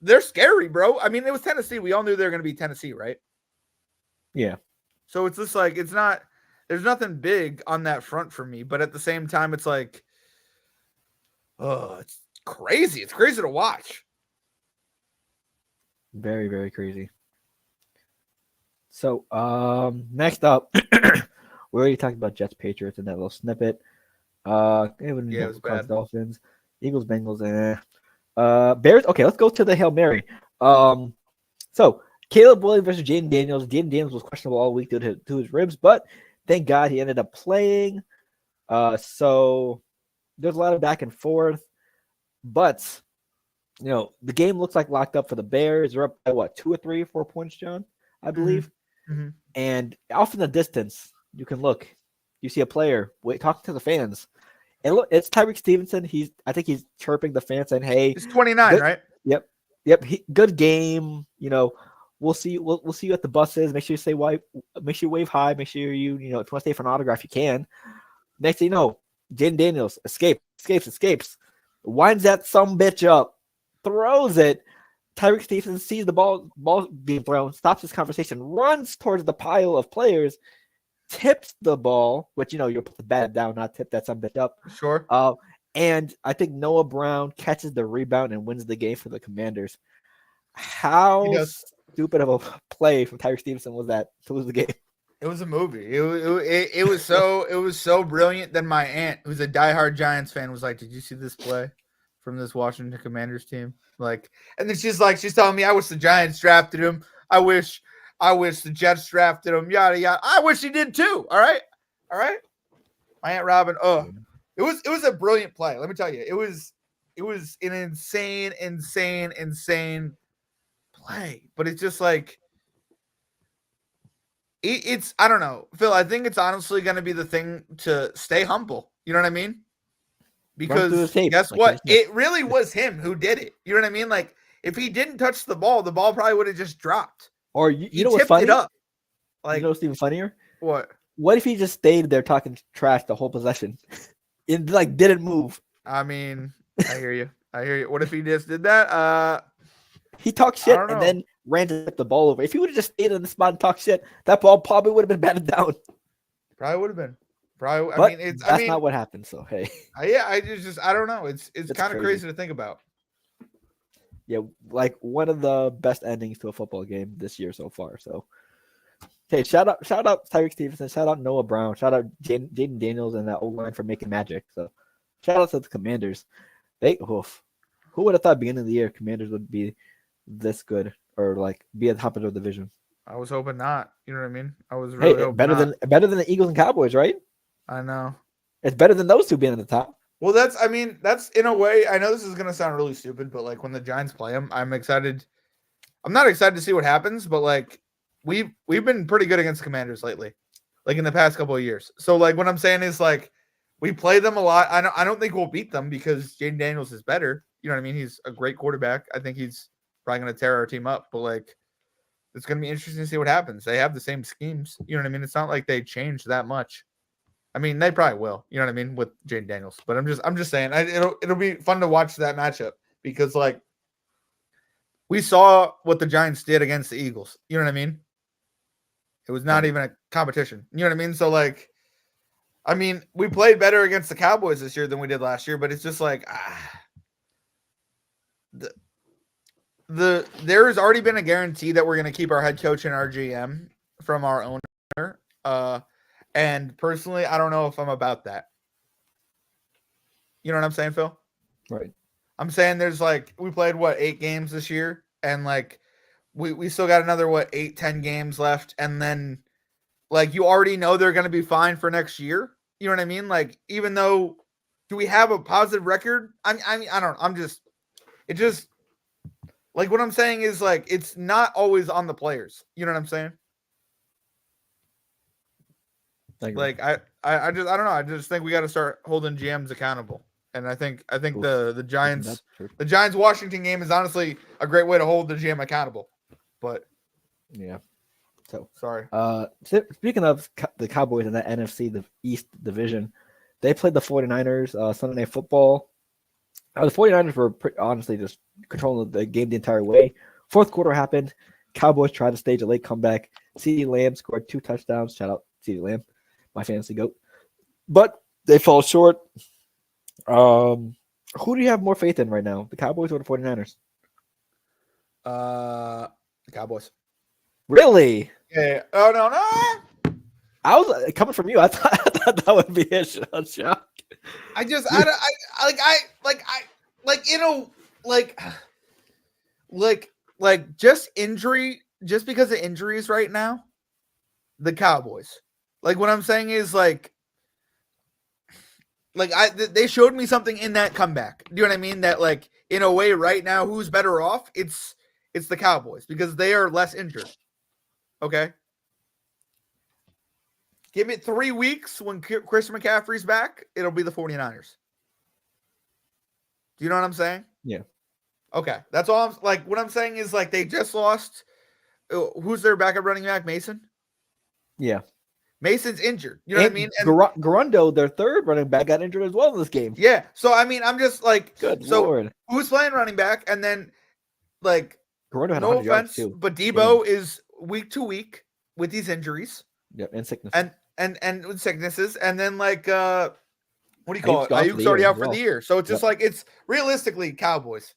S4: They're scary, bro. I mean, it was Tennessee. We all knew they were going to be Tennessee, right?
S3: Yeah.
S4: So it's just like there's nothing big on that front for me. But at the same time, it's like, oh, it's crazy. It's crazy to watch.
S3: Very, very crazy. So, next up, we already talked about Jets Patriots in that little snippet.
S4: It was bad.
S3: Dolphins, Eagles, Bengals, Bears. Okay, let's go to the Hail Mary. So Caleb Williams versus Jaden Daniels. Jaden Daniels was questionable all week due to his ribs, but thank God he ended up playing. So there's a lot of back and forth, but the game looks like locked up for the Bears. They're up by 2 or 3 or 4 points, John, I believe.
S4: Mm-hmm.
S3: And off in the distance, you can look. You see a player talking to the fans. And look, it's Tyreek Stevenson. I think he's chirping the fans saying, "Hey,
S4: he's 29, right?
S3: Yep. Good game. We'll see. We'll see you at the buses. Make sure you say why. Make sure you wave hi. Make sure if you want to stay for an autograph, you can." Next thing you know, Jaden Daniels escapes, winds that sumbitch up. Throws it. Tyreek Stevenson sees the ball being thrown, stops his conversation, runs towards the pile of players, tips the ball, which you put the bat down, not tip that some bitch up.
S4: Sure.
S3: And I think Noah Brown catches the rebound and wins the game for the Commanders. How stupid of a play from Tyreek Stevenson was that to lose the game?
S4: It was a movie. It was so brilliant. Then my aunt, who's a diehard Giants fan, was like, "Did you see this play from this Washington Commanders team?" And then she's telling me, "I wish the Giants drafted him. I wish the Jets drafted him. Yada yada. I wish he did too." All right. My Aunt Robin. Oh, it was a brilliant play. Let me tell you, it was an insane play. But it's just like it's I don't know, Phil. I think it's honestly going to be the thing to stay humble. You know what I mean? Because guess what? It really was him who did it. You know what I mean? Like, if he didn't touch the ball probably would have just dropped.
S3: Or you know what's funny?
S4: It up.
S3: You know what's even funnier?
S4: What?
S3: What if he just stayed there talking trash the whole possession and didn't move?
S4: I mean, I hear you. What if he just did that?
S3: He talked shit and then ran to the ball over. If he would have just stayed in the spot and talked shit, that ball probably would have been batted down.
S4: Probably would have been.
S3: That's not what happened. So hey,
S4: I don't know. It's kind of crazy to think about.
S3: Yeah, like one of the best endings to a football game this year so far. So, hey, shout out Tyreek Stevenson, shout out Noah Brown, shout out Jaden Daniels and that old line for making magic. So, shout out to the Commanders. Who would have thought beginning of the year Commanders would be this good or be at the top of the division?
S4: I was hoping not. You know what I mean? I was really hoping
S3: better than the Eagles and Cowboys, right?
S4: I know.
S3: It's better than those two being at the top.
S4: Well, that's in a way, I know this is going to sound really stupid, but when the Giants play them, I'm excited. I'm not excited to see what happens, but we've been pretty good against Commanders lately, in the past couple of years. So what I'm saying is we play them a lot. I don't think we'll beat them because Jaden Daniels is better. You know what I mean? He's a great quarterback. I think he's probably going to tear our team up, but like, it's going to be interesting to see what happens. They have the same schemes. You know what I mean? It's not like they changed that much. I mean, they probably will. You know what I mean with Jaden Daniels. But I'm just saying, it'll be fun to watch that matchup because like we saw what the Giants did against the Eagles. You know what I mean? It was not even a competition. You know what I mean? So like, I mean, we played better against the Cowboys this year than we did last year. But it's just like there has already been a guarantee that we're going to keep our head coach and our GM from our owner. And personally, I don't know if I'm about that. You know what I'm saying, Phil?
S3: Right.
S4: I'm saying there's like, we played 8 games this year, and like we still got another 8-10 games left, and then like you already know they're going to be fine for next year. You know what I mean? Like, even though, do we have a positive record? I mean, I don't. It just like what I'm saying is like it's not always on the players. You know what I'm saying? Like I don't know. I just think we got to start holding GMs accountable. And I think the Giants Washington game is honestly a great way to hold the GM accountable. But
S3: yeah. So
S4: sorry.
S3: Speaking of the Cowboys in that NFC, the East division, they played the 49ers Sunday Night Football. The 49ers were honestly just controlling the game the entire way. Fourth quarter happened. Cowboys tried to stage a late comeback. CeeDee Lamb scored 2 touchdowns. Shout out CeeDee Lamb, my fantasy goat. But they fall short. Who do you have more faith in right now, the Cowboys or the 49ers?
S4: The Cowboys.
S3: Really?
S4: Yeah. Oh no.
S3: I was coming from you. I thought that would be a shock.
S4: Just injury, just because of injuries right now, the Cowboys. Like what I'm saying is they showed me something in that comeback. Do you know what I mean? That like in a way right now, who's better off? It's the Cowboys because they are less injured. Okay. Give it 3 weeks when Chris McCaffrey's back, it'll be the 49ers. Do you know what I'm saying?
S3: Yeah.
S4: Okay. That's all what I'm saying is like they just lost. Who's their backup running back? Mason?
S3: Yeah.
S4: Mason's injured. You know what I mean?
S3: And Garundo, their third running back, got injured as well in this game.
S4: Yeah. So, I mean, I'm just like,
S3: good Lord.
S4: Who's playing running back? And then, like,
S3: Garundo had
S4: no offense, too. But Debo is week to week with these injuries.
S3: Yep, and sickness.
S4: And with sicknesses. And then, like, what do you call it? Ayuk's already out for the year. So it's just like, it's realistically Cowboys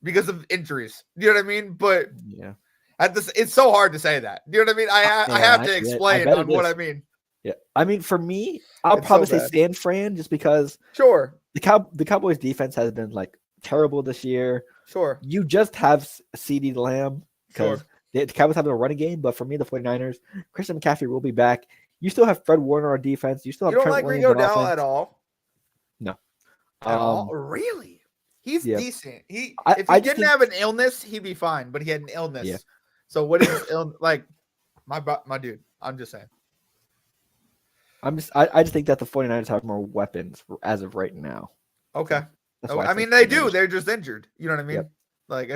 S4: because of injuries. You know what I mean? But
S3: yeah.
S4: It's so hard to say that. You know what I mean? I have to explain on what I mean.
S3: Yeah, I mean for me, I'll probably say San Fran just because.
S4: Sure.
S3: The Cowboys defense has been like terrible this year.
S4: Sure.
S3: You just have CeeDee Lamb because the Cowboys have a running game, but for me, the 49ers, Christian McCaffrey will be back. You still have Fred Warner on defense. You still have.
S4: You don't like Rico Dowell at all?
S3: No.
S4: At all? Really? He's decent. If he didn't have an illness, he'd be fine. But he had an illness. Yeah. So what is like my dude? I'm just saying.
S3: I just think that the 49ers have more weapons as of right now.
S4: Okay. I mean they do. They're just injured. You know what I mean? Yep. Like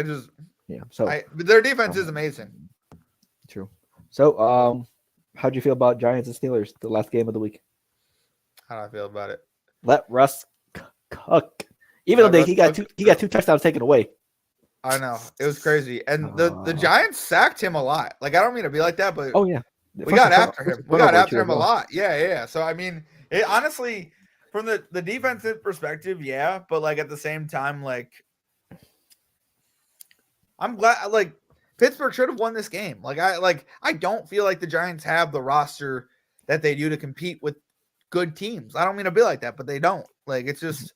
S4: but their defense is amazing.
S3: True. So how'd you feel about Giants and Steelers, the last game of the week?
S4: How do I feel about it?
S3: Let Russ cook. Even though he got 2 touchdowns taken away.
S4: I know. It was crazy. And the Giants sacked him a lot. Like, I don't mean to be like that, but we got after him. We got after him a lot. Yeah. So, I mean, honestly, from the defensive perspective, yeah. But, like, at the same time, like, I'm glad, like, Pittsburgh should have won this game. I don't feel like the Giants have the roster that they do to compete with good teams. I don't mean to be like that, but they don't. Like, it's just,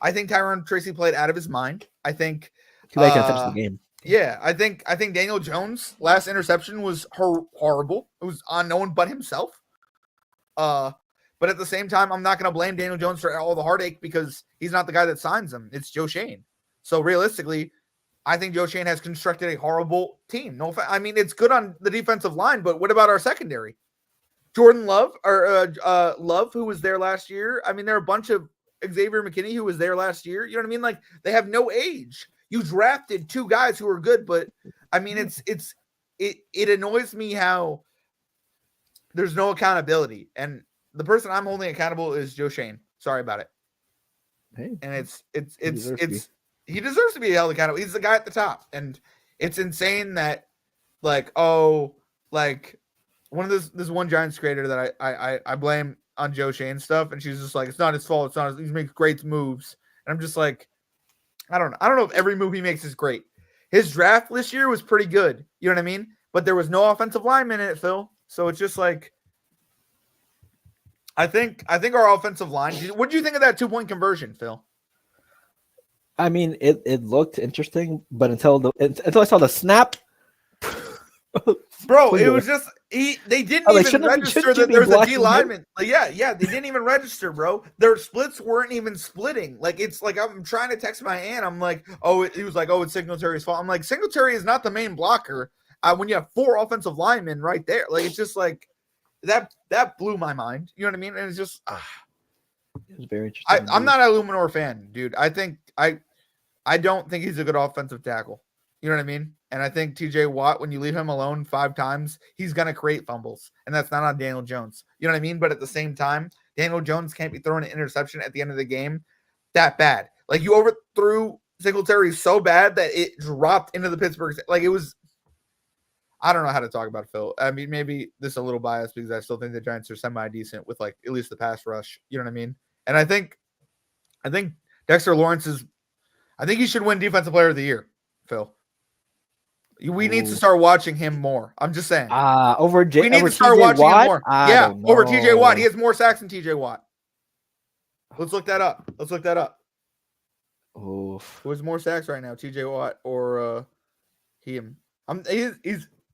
S4: I think Tyrone Tracy played out of his mind. I think.
S3: Too late to finish the game.
S4: Yeah, I think Daniel Jones' last interception was horrible. It was on no one but himself. But at the same time, I'm not going to blame Daniel Jones for all the heartache because he's not the guy that signs him. It's Joe Schoen. So realistically, I think Joe Schoen has constructed a horrible team. I mean, it's good on the defensive line, but what about our secondary? Jordan Love, Love, who was there last year. I mean, there are a bunch of Xavier McKinney, who was there last year. You know what I mean? Like, they have no age. You drafted 2 guys who are good, but I mean, it annoys me how there's no accountability. And the person I'm holding accountable is Joe Shane. Sorry about it.
S3: Hey,
S4: and he deserves to be held accountable. He's the guy at the top, and it's insane that like one of this one Giants creator that I blame on Joe Shane stuff, and she's just like, it's not his fault. It's not he makes great moves, and I'm just like, I don't know if every move he makes is great. His draft this year was pretty good, you know what I mean? But there was no offensive lineman in it, Phil. So it's just like, I think our offensive line. What do you think of that 2-point conversion, Phil?
S3: I mean, it looked interesting, but until I saw the snap,
S4: bro, it was just they didn't even register that there's a D lineman. Like, yeah, they didn't even register, bro. Their splits weren't even splitting. Like, it's like I'm trying to text my aunt. I'm like, he was like, it's Singletary's fault. I'm like, Singletary is not the main blocker when you have 4 offensive linemen right there. Like, it's just like. That blew my mind. You know what I mean? And it's just
S3: it was very interesting.
S4: I'm not a Luminor fan, dude. I don't think he's a good offensive tackle. You know what I mean? And I think TJ Watt, when you leave him alone 5 times, he's gonna create fumbles. And that's not on Daniel Jones. You know what I mean? But at the same time, Daniel Jones can't be throwing an interception at the end of the game that bad. Like, you overthrew Singletary so bad that it dropped into the Pittsburgh. Like, it was. I don't know how to talk about it, Phil. I mean, maybe this is a little biased because I still think the Giants are semi-decent with, like, at least the pass rush. You know what I mean? And I think Dexter Lawrence I think he should win Defensive Player of the Year, Phil. We need to start watching him more. I'm just saying.
S3: We need
S4: to start watching him more. Yeah, over TJ Watt. He has more sacks than TJ Watt. Let's look that up.
S3: Oof.
S4: Who has more sacks right now, TJ Watt or him?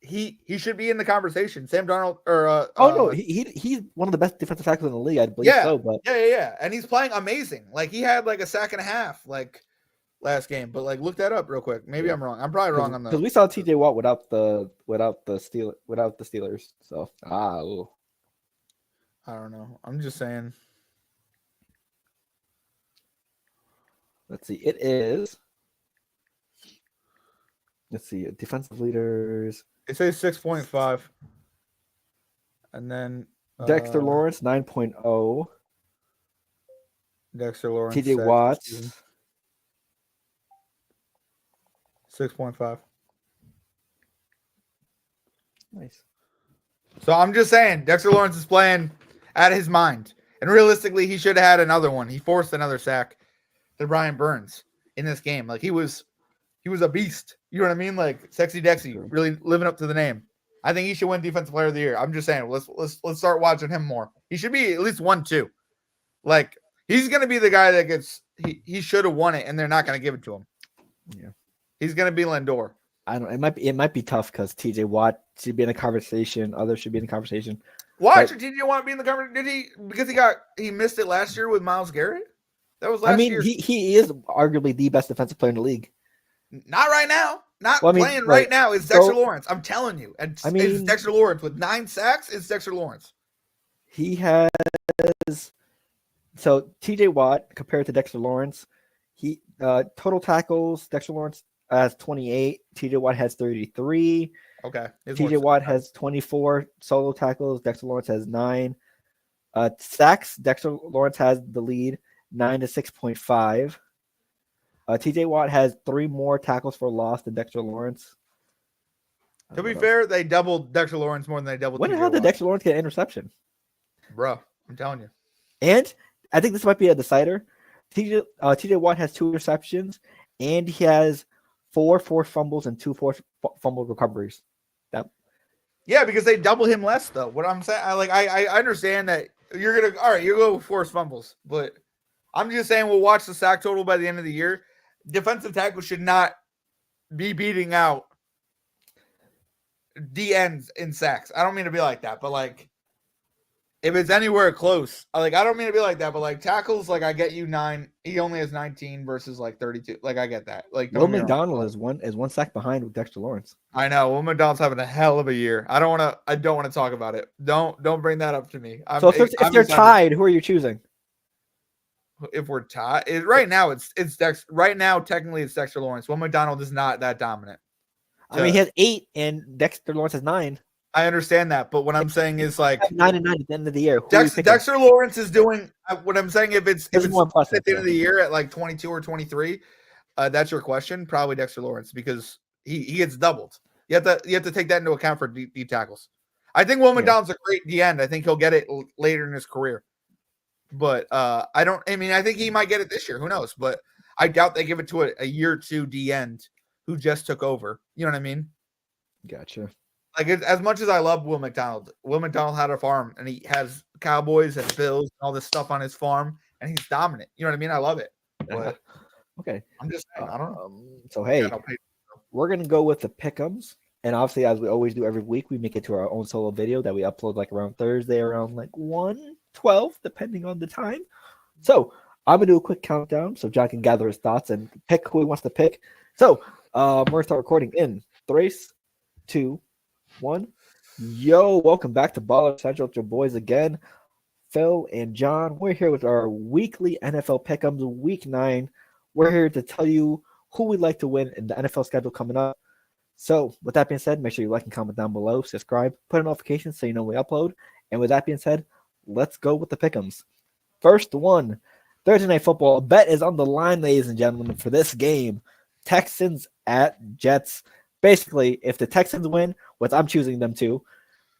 S4: He should be in the conversation. Sam Darnold or
S3: no, he's one of the best defensive tackles in the league, I believe. But
S4: and he's playing amazing. Like, he had like a sack and a half like last game. But like, look that up real quick. Maybe I'm wrong. I'm probably wrong on that
S3: because we saw TJ Watt without the Steelers. So I
S4: don't know. I'm just saying.
S3: Let's see. It is. Let's see. Defensive leaders.
S4: It says 6.5. And then
S3: Dexter Lawrence 9.0.
S4: Dexter Lawrence.
S3: TJ Watts
S4: 6.5.
S3: Nice.
S4: So I'm just saying, Dexter Lawrence is playing out of his mind. And realistically, he should have had another one. He forced another sack to Brian Burns in this game. Like, he was a beast. You know what I mean? Like, Sexy Dexy, really living up to the name. I think he should win Defensive Player of the Year. I'm just saying, let's start watching him more. He should be at least 1-2. Like, he's gonna be the guy that gets. He should have won it, and they're not gonna give it to him.
S3: Yeah,
S4: he's gonna be Lindor.
S3: I don't. It might be tough because TJ Watt should be in the conversation. Others should be in the conversation.
S4: Why should TJ Watt be in the conversation? Did he? Because he missed it last year with Myles Garrett. That was last year.
S3: He is arguably the best defensive player in the league.
S4: Not right now. Playing right now is Dexter Lawrence. I'm telling you. And it's Dexter Lawrence with 9 sacks. It's Dexter Lawrence.
S3: He has TJ Watt compared to Dexter Lawrence. He total tackles. Dexter Lawrence has 28. TJ Watt has 33.
S4: Okay.
S3: TJ Watt has 24 solo tackles. Dexter Lawrence has 9. Sacks. Dexter Lawrence has the lead, 9 to 6.5. TJ Watt has 3 more tackles for loss than Dexter Lawrence.
S4: To be fair, they doubled Dexter Lawrence more than they doubled.
S3: When the hell did Dexter Lawrence get an interception?
S4: Bro, I'm telling you.
S3: And I think this might be a decider. TJ Watt has 2 interceptions, and he has 4 forced fumbles and 2 forced fumble recoveries.
S4: Yeah, because they double him less, though. What I'm saying, I understand that you're go with forced fumbles, but I'm just saying we'll watch the sack total by the end of the year. Defensive tackles should not be beating out DNs in sacks. I don't mean to be like that, but like, if it's anywhere close, I don't mean to be like that, but like tackles, like I get you 9. He only has 19 versus like 32. Like I get that. Like
S3: Will McDonald is one sack behind with Dexter Lawrence.
S4: I know. Will McDonald's having a hell of a year. I don't want to talk about it. Don't bring that up to me.
S3: So if they're tied, who are you choosing?
S4: if we're tied. Right now, it's Dex. Right now, technically, it's Dexter Lawrence. Will McDonald is not that dominant.
S3: I mean, he has 8, and Dexter Lawrence has 9.
S4: I understand that, but what I'm saying is like
S3: 9 and 9 at the end of the year.
S4: Dexter Lawrence is doing what I'm saying. If it's
S3: more impressive,
S4: at the end of the year at like 22 or 23, that's your question. Probably Dexter Lawrence because he gets doubled. You have to take that into account for deep tackles. I think Will McDonald's a great D end. I think he'll get it later in his career. But I think he might get it this year. Who knows? But I doubt they give it to a year 2 D end who just took over. You know what I mean?
S3: Gotcha.
S4: Like as much as I love Will McDonald had a farm and he has Cowboys and Bills and all this stuff on his farm and he's dominant. You know what I mean? I love it. But
S3: okay.
S4: I'm just saying, I don't know.
S3: So hey, we're gonna go with the pick'ems. And obviously, as we always do every week, we make it to our own solo video that we upload like around Thursday, around like 1:12, depending on the time. So I'm gonna do a quick countdown so John can gather his thoughts and pick who he wants to pick. So we're gonna start recording in 3, 2, 1. Yo, welcome back to Baller Central with your boys again, Phil and John. We're here with our weekly NFL pick'ems, week 9. We're here to tell you who we'd like to win in the NFL schedule coming up. So, with that being said, make sure you like and comment down below, subscribe, put on notifications so you know when we upload. And with that being said, let's go with the pick'ems. First one, Thursday Night Football. A bet is on the line, ladies and gentlemen, for this game. Texans at Jets. Basically, if the Texans win, which I'm choosing them to,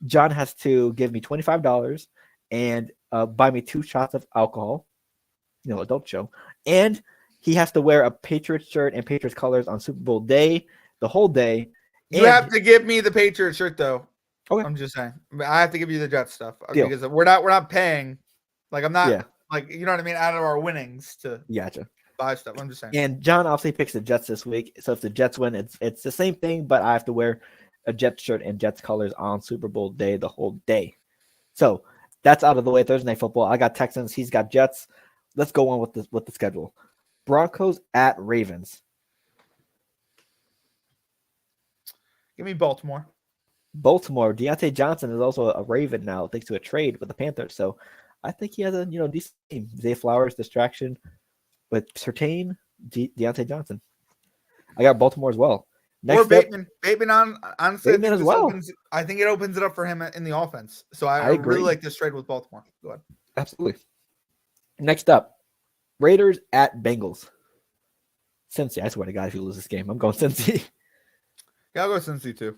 S3: John has to give me $25 and buy me 2 shots of alcohol, adult show, and he has to wear a Patriots shirt and Patriots colors on Super Bowl day. The whole day.
S4: You have to give me the Patriots shirt though.
S3: Okay.
S4: I'm just saying. I have to give you the Jets stuff because we're not paying. Like I'm not like you know what I mean out of our winnings to buy stuff. I'm just saying.
S3: And John obviously picks the Jets this week. So if the Jets win, it's the same thing, but I have to wear a Jets shirt and Jets colors on Super Bowl day the whole day. So that's out of the way. Thursday Night Football. I got Texans. He's got Jets. Let's go on with the schedule. Broncos at Ravens.
S4: Give me Baltimore.
S3: Deontay Johnson is also a Raven now, thanks to a trade with the Panthers. So I think he has a decent team. Zay Flowers, distraction, with Surtain, Deontay Johnson. I got Baltimore as well.
S4: Next Bateman. Bateman
S3: Bateman as well.
S4: I think it opens it up for him in the offense. So I really like this trade with Baltimore. Go ahead.
S3: Absolutely. Next up, Raiders at Bengals. Cincy, I swear to God, if you lose this game, I'm going Cincy.
S4: Yeah, I'll go Cincy too.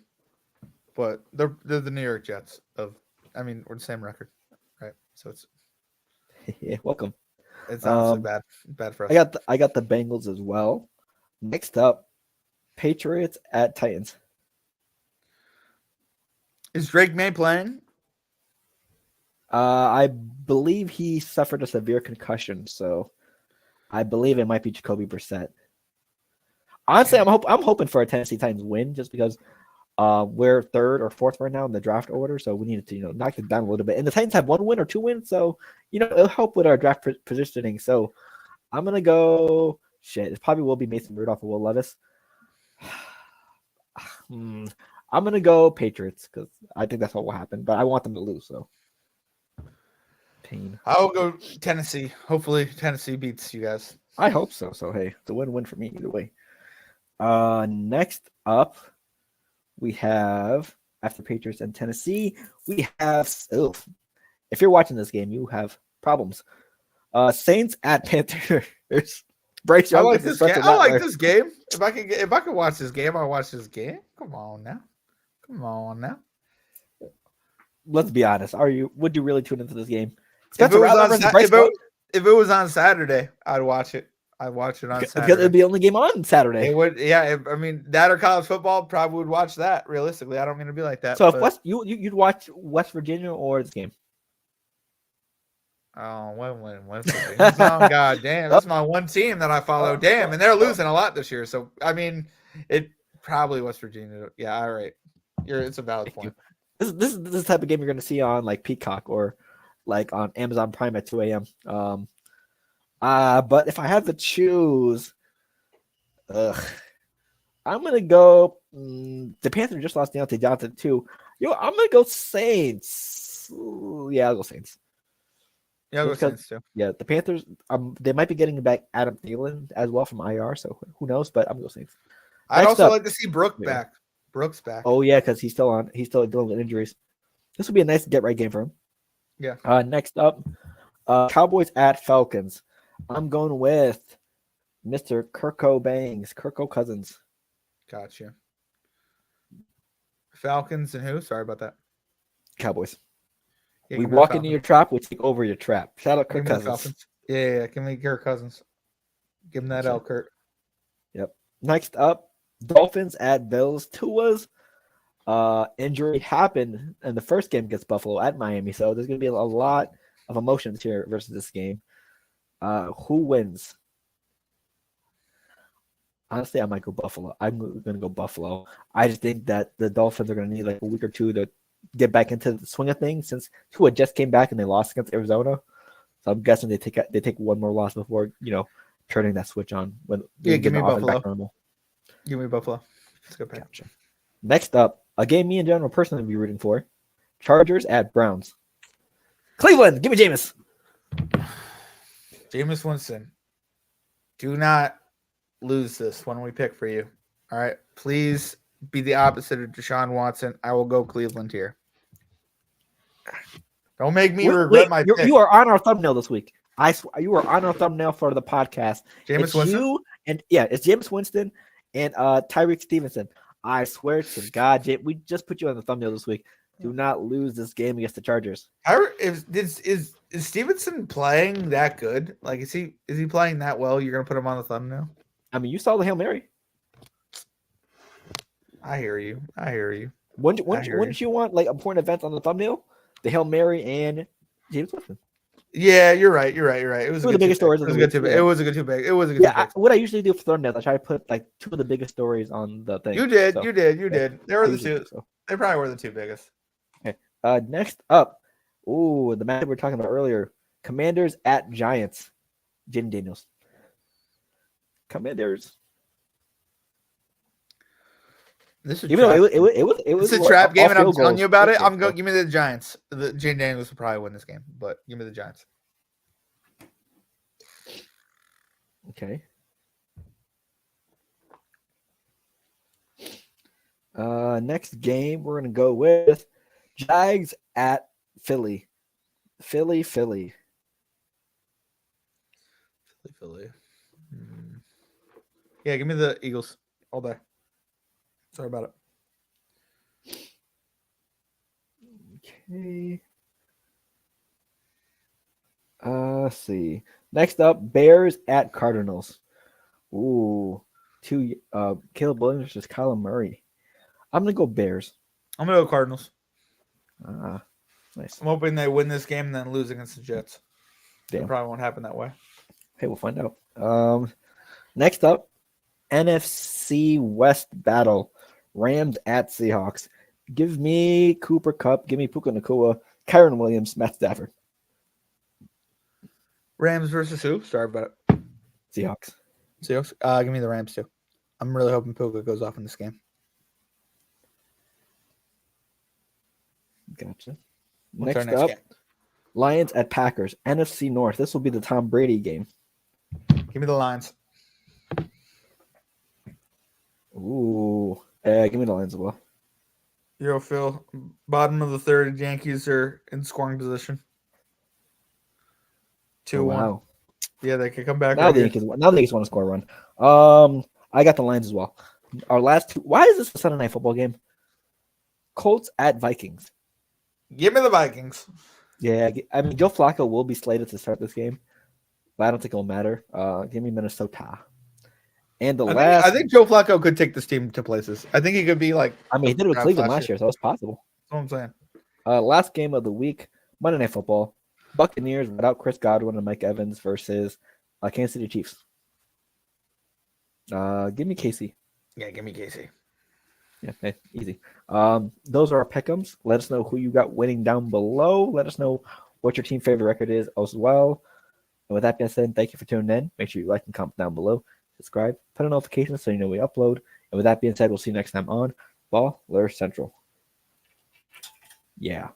S4: But they're the New York Jets we're the same record, right? So it's
S3: welcome.
S4: It's honestly bad for us.
S3: I got the Bengals as well. Next up, Patriots at Titans.
S4: Is Drake May playing?
S3: I believe he suffered a severe concussion, so I believe it might be Jacoby Brissett. Honestly, I'm hoping for a Tennessee Titans win just because we're 3rd or 4th right now in the draft order, so we needed to knock it down a little bit. And the Titans have 1 win or 2 wins, so it'll help with our draft positioning. So I'm gonna go. It probably will be Mason Rudolph or Will Levis. I'm gonna go Patriots because I think that's what will happen, but I want them to lose. So pain.
S4: I'll go Tennessee. Hopefully, Tennessee beats you guys.
S3: I hope so. So hey, it's a win-win for me either way. Next up, we have after Patriots and Tennessee, we have if you're watching this game, you have problems. Saints at Panthers. Bryce Young.
S4: I like this game. If I could watch this game, I'll watch this game. Come on now.
S3: Let's be honest. Would you really tune into this game?
S4: If it was on Saturday, I'd watch it. I'd watch it on Saturday.
S3: Because it'd be the only game on Saturday.
S4: It would, yeah. That or college football, probably would watch that. Realistically, I don't mean to be like that.
S3: So if you'd watch West Virginia or this game?
S4: Oh, West Virginia. Oh, God damn. That's my one team that I follow. Damn, and they're losing a lot this year. So it probably West Virginia. Yeah, all right. It's a valid point.
S3: This is the type of game you're going to see on like Peacock or like on Amazon Prime at 2 a.m. But if I had to choose, I'm gonna go. The Panthers just lost Deontay Johnson too. I'm gonna go Saints. Yeah, I'll go Saints.
S4: Yeah, I'll go Saints too.
S3: Yeah, the Panthers. They might be getting back Adam Thielen as well from IR, so who knows? But I'm going Saints.
S4: I'd also like to see Brooks back.
S3: Oh yeah, because he's still dealing with injuries. This would be a nice get right game for him.
S4: Yeah.
S3: Next up, Cowboys at Falcons. I'm going with Mr. Kirko Cousins.
S4: Gotcha. Falcons and who? Sorry about that.
S3: Cowboys.
S4: Yeah,
S3: we walk into your trap, we take over your trap. Shout out Kirk Cousins.
S4: Yeah, give me Kirk Cousins. Give him that L, Kurt.
S3: Yep. Next up, Dolphins at Bills. Tua's injury happened in the first game against Buffalo at Miami, so there's going to be a lot of emotions here versus this game. Who wins? Honestly, I might go Buffalo. I'm going to go Buffalo. I just think that the Dolphins are going to need like a week or two to get back into the swing of things since Tua just came back and they lost against Arizona. So I'm guessing they take one more loss before turning that switch on.
S4: Give me Buffalo. Give me Buffalo. Let's go back.
S3: Gotcha. Next up, a game me and John will personally be rooting for: Chargers at Browns. Cleveland, give me Jameis.
S4: Jameis Winston. Do not lose this one we pick for you. All right, please be the opposite of Deshaun Watson. I will go Cleveland here. Don't make me regret my pick.
S3: You are on our thumbnail this week. I swear you are on our thumbnail for the podcast.
S4: Jameis Winston.
S3: It's Jameis Winston and Tyreek Stevenson. I swear to God, we just put you on the thumbnail this week. Do not lose this game against the Chargers.
S4: Is Stevenson playing that good? Like, is he playing that well? You're gonna put him on the thumbnail?
S3: I mean, you saw the Hail Mary.
S4: I hear you.
S3: Wouldn't you want like important events on the thumbnail? The Hail Mary and James Winston.
S4: Yeah, you're right. It was the biggest stories. It was a good too big. It was a good too big.
S3: What I usually do for thumbnails, I try to put like two of the biggest stories on the thing.
S4: You did. They were the two. So. They probably were the two biggest.
S3: Okay. Next up, the match we were talking about earlier: Commanders at Giants. Jaden Daniels. Commanders.
S4: This is it was a trap game, and I'm telling you about it. Give me the Giants. The Jaden Daniels will probably win this game, but give me the Giants.
S3: Okay. Next game we're gonna go with Jags at Philly. Philly.
S4: Yeah, give me the Eagles all day. Sorry about it.
S3: Okay. Let's see. Next up, Bears at Cardinals. Caleb Williams versus Kyler Murray. I'm gonna go Bears.
S4: I'm gonna go Cardinals.
S3: Nice.
S4: I'm hoping they win this game and then lose against the Jets.
S3: Damn.
S4: It probably won't happen that way.
S3: Hey, we'll find out. Next up, NFC West battle. Rams at Seahawks. Give me Cooper Kupp. Give me Puka Nacua. Kyron Williams. Matt Stafford.
S4: Rams versus who? Sorry about it.
S3: Seahawks.
S4: Give me the Rams too. I'm really hoping Puka goes off in this game.
S3: Gotcha. Next up, game? Lions at Packers. NFC North. This will be the Tom Brady game.
S4: Give me the Lions.
S3: Ooh. Give me the Lions as well.
S4: Yo, Phil. Bottom of the third, Yankees are in scoring position. 2-1. Wow. Yeah, they can come back.
S3: Now the Yankees want to score a run. I got the Lions as well. Our last two. Why is this a Sunday night football game? Colts at Vikings.
S4: Give me the Vikings.
S3: Yeah, I mean Joe Flacco will be slated to start this game, but I don't think it'll matter. Give me Minnesota. And I
S4: think Joe Flacco could take this team to places. I think he could be like.
S3: I mean, he did it with Cleveland last year, so it's possible.
S4: That's what I'm saying.
S3: Last game of the week, Monday Night Football. Buccaneers without Chris Godwin and Mike Evans versus Kansas City Chiefs. Give me KC.
S4: Yeah, give me KC.
S3: Yeah, okay, easy. Those are our pick'ems. Let us know who you got winning down below. Let us know what your team favorite record is as well. And with that being said, thank you for tuning in. Make sure you like and comment down below. Subscribe, put a notification so you know we upload. And with that being said, we'll see you next time on Baller Central. Yeah.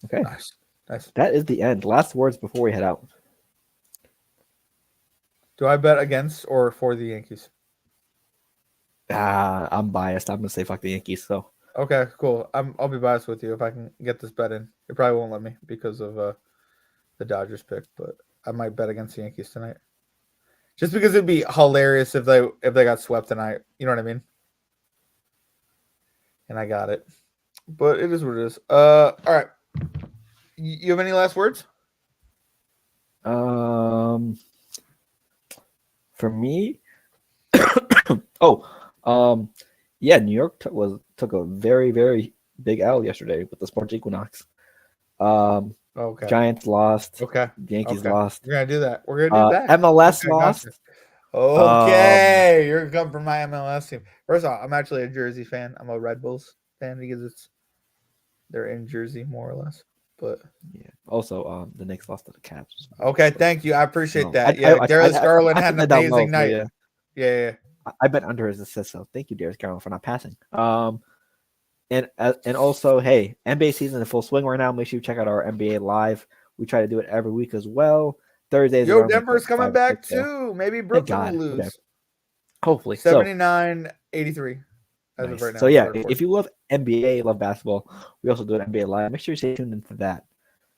S3: Okay.
S4: Nice. Nice.
S3: That is the end. Last words before we head out.
S4: Do I bet against or for the Yankees?
S3: I'm biased. I'm gonna say fuck the Yankees. So
S4: okay, cool. I'll be biased with you if I can get this bet in. It probably won't let me because of the Dodgers pick, but I might bet against the Yankees tonight. Just because it'd be hilarious if they got swept tonight. You know what I mean? And I got it. But it is what it is. All right. You have any last words?
S3: For me, yeah, New York took a very, very big L yesterday with the Sports Equinox.
S4: Okay.
S3: Giants lost.
S4: Okay.
S3: Yankees lost.
S4: We're gonna do that. We're gonna do that.
S3: MLS lost.
S4: Gotcha. Okay, you're gonna come from my MLS team. First off, I'm actually a Jersey fan. I'm a Red Bulls fan because they're in Jersey more or less. But
S3: yeah. Also, the Knicks lost to the Caps.
S4: Okay, thank you. I appreciate that. Darius Garland had an amazing night. Yeah.
S3: I bet under his assist, so thank you, Darius Garland, for not passing. And also, hey, NBA season in full swing right now. Make sure you check out our NBA live. We try to do it every week as well. Thursdays.
S4: Denver's coming back too. Maybe Brooklyn will lose.
S3: Okay. Hopefully.
S4: 79-83.
S3: Nice. Right now, so yeah, if you love NBA, love basketball, we also do an NBA live. Make sure you stay tuned into that.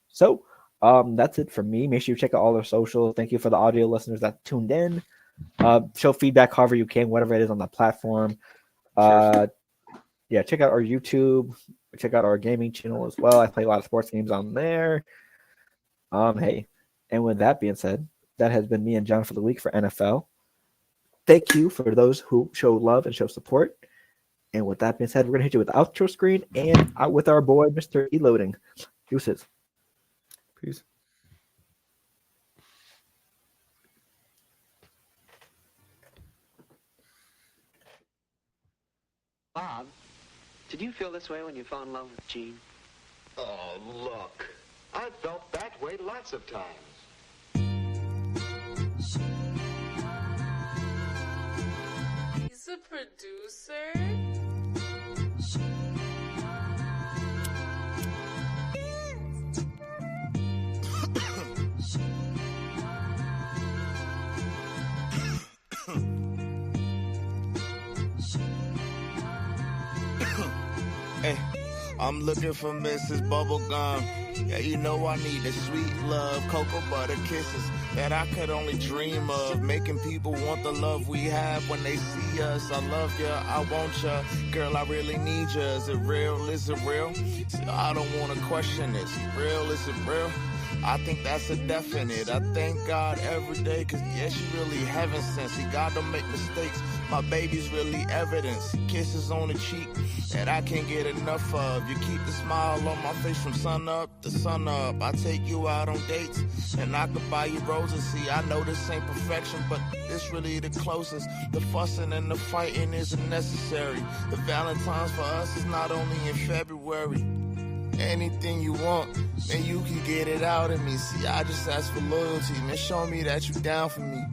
S3: So that's it from me. Make sure you check out all our socials. Thank you for the audio listeners that tuned in. Show feedback however you can, whatever it is on the platform. Yeah, check out our YouTube. Check out our gaming channel as well. I play a lot of sports games on there. Hey, and with that being said, that has been me and John for the week for NFL. Thank you for those who show love and show support. And with that being said, we're going to hit you with the outro screen and out with our boy, Mr. Eloading. Deuces.
S4: Peace.
S1: Bob, did you feel this way when you fell in love with Jean?
S5: Oh, look. I felt that way lots of times.
S6: He's a producer?
S2: Hey, I'm looking for Mrs. Bubblegum. Yeah, you know I need the sweet love, cocoa butter kisses that I could only dream of. Making people want the love we have when they see us. I love ya, I want ya. Girl, I really need ya. Is it real? Is it real? See, I don't want to question it. Is it real? Is it real? I think that's a definite. I thank God every day, cause yeah, she really heaven sent. See, God don't make mistakes. My baby's really evidence. Kisses on the cheek that I can't get enough of. You keep the smile on my face from sun up to sun up. I take you out on dates and I could buy you roses. See, I know this ain't perfection, but it's really the closest. The fussing and the fighting isn't necessary. The Valentine's for us is not only in February. Anything you want, man, you can get it out of me. See, I just ask for loyalty, man. Show me that you down for me.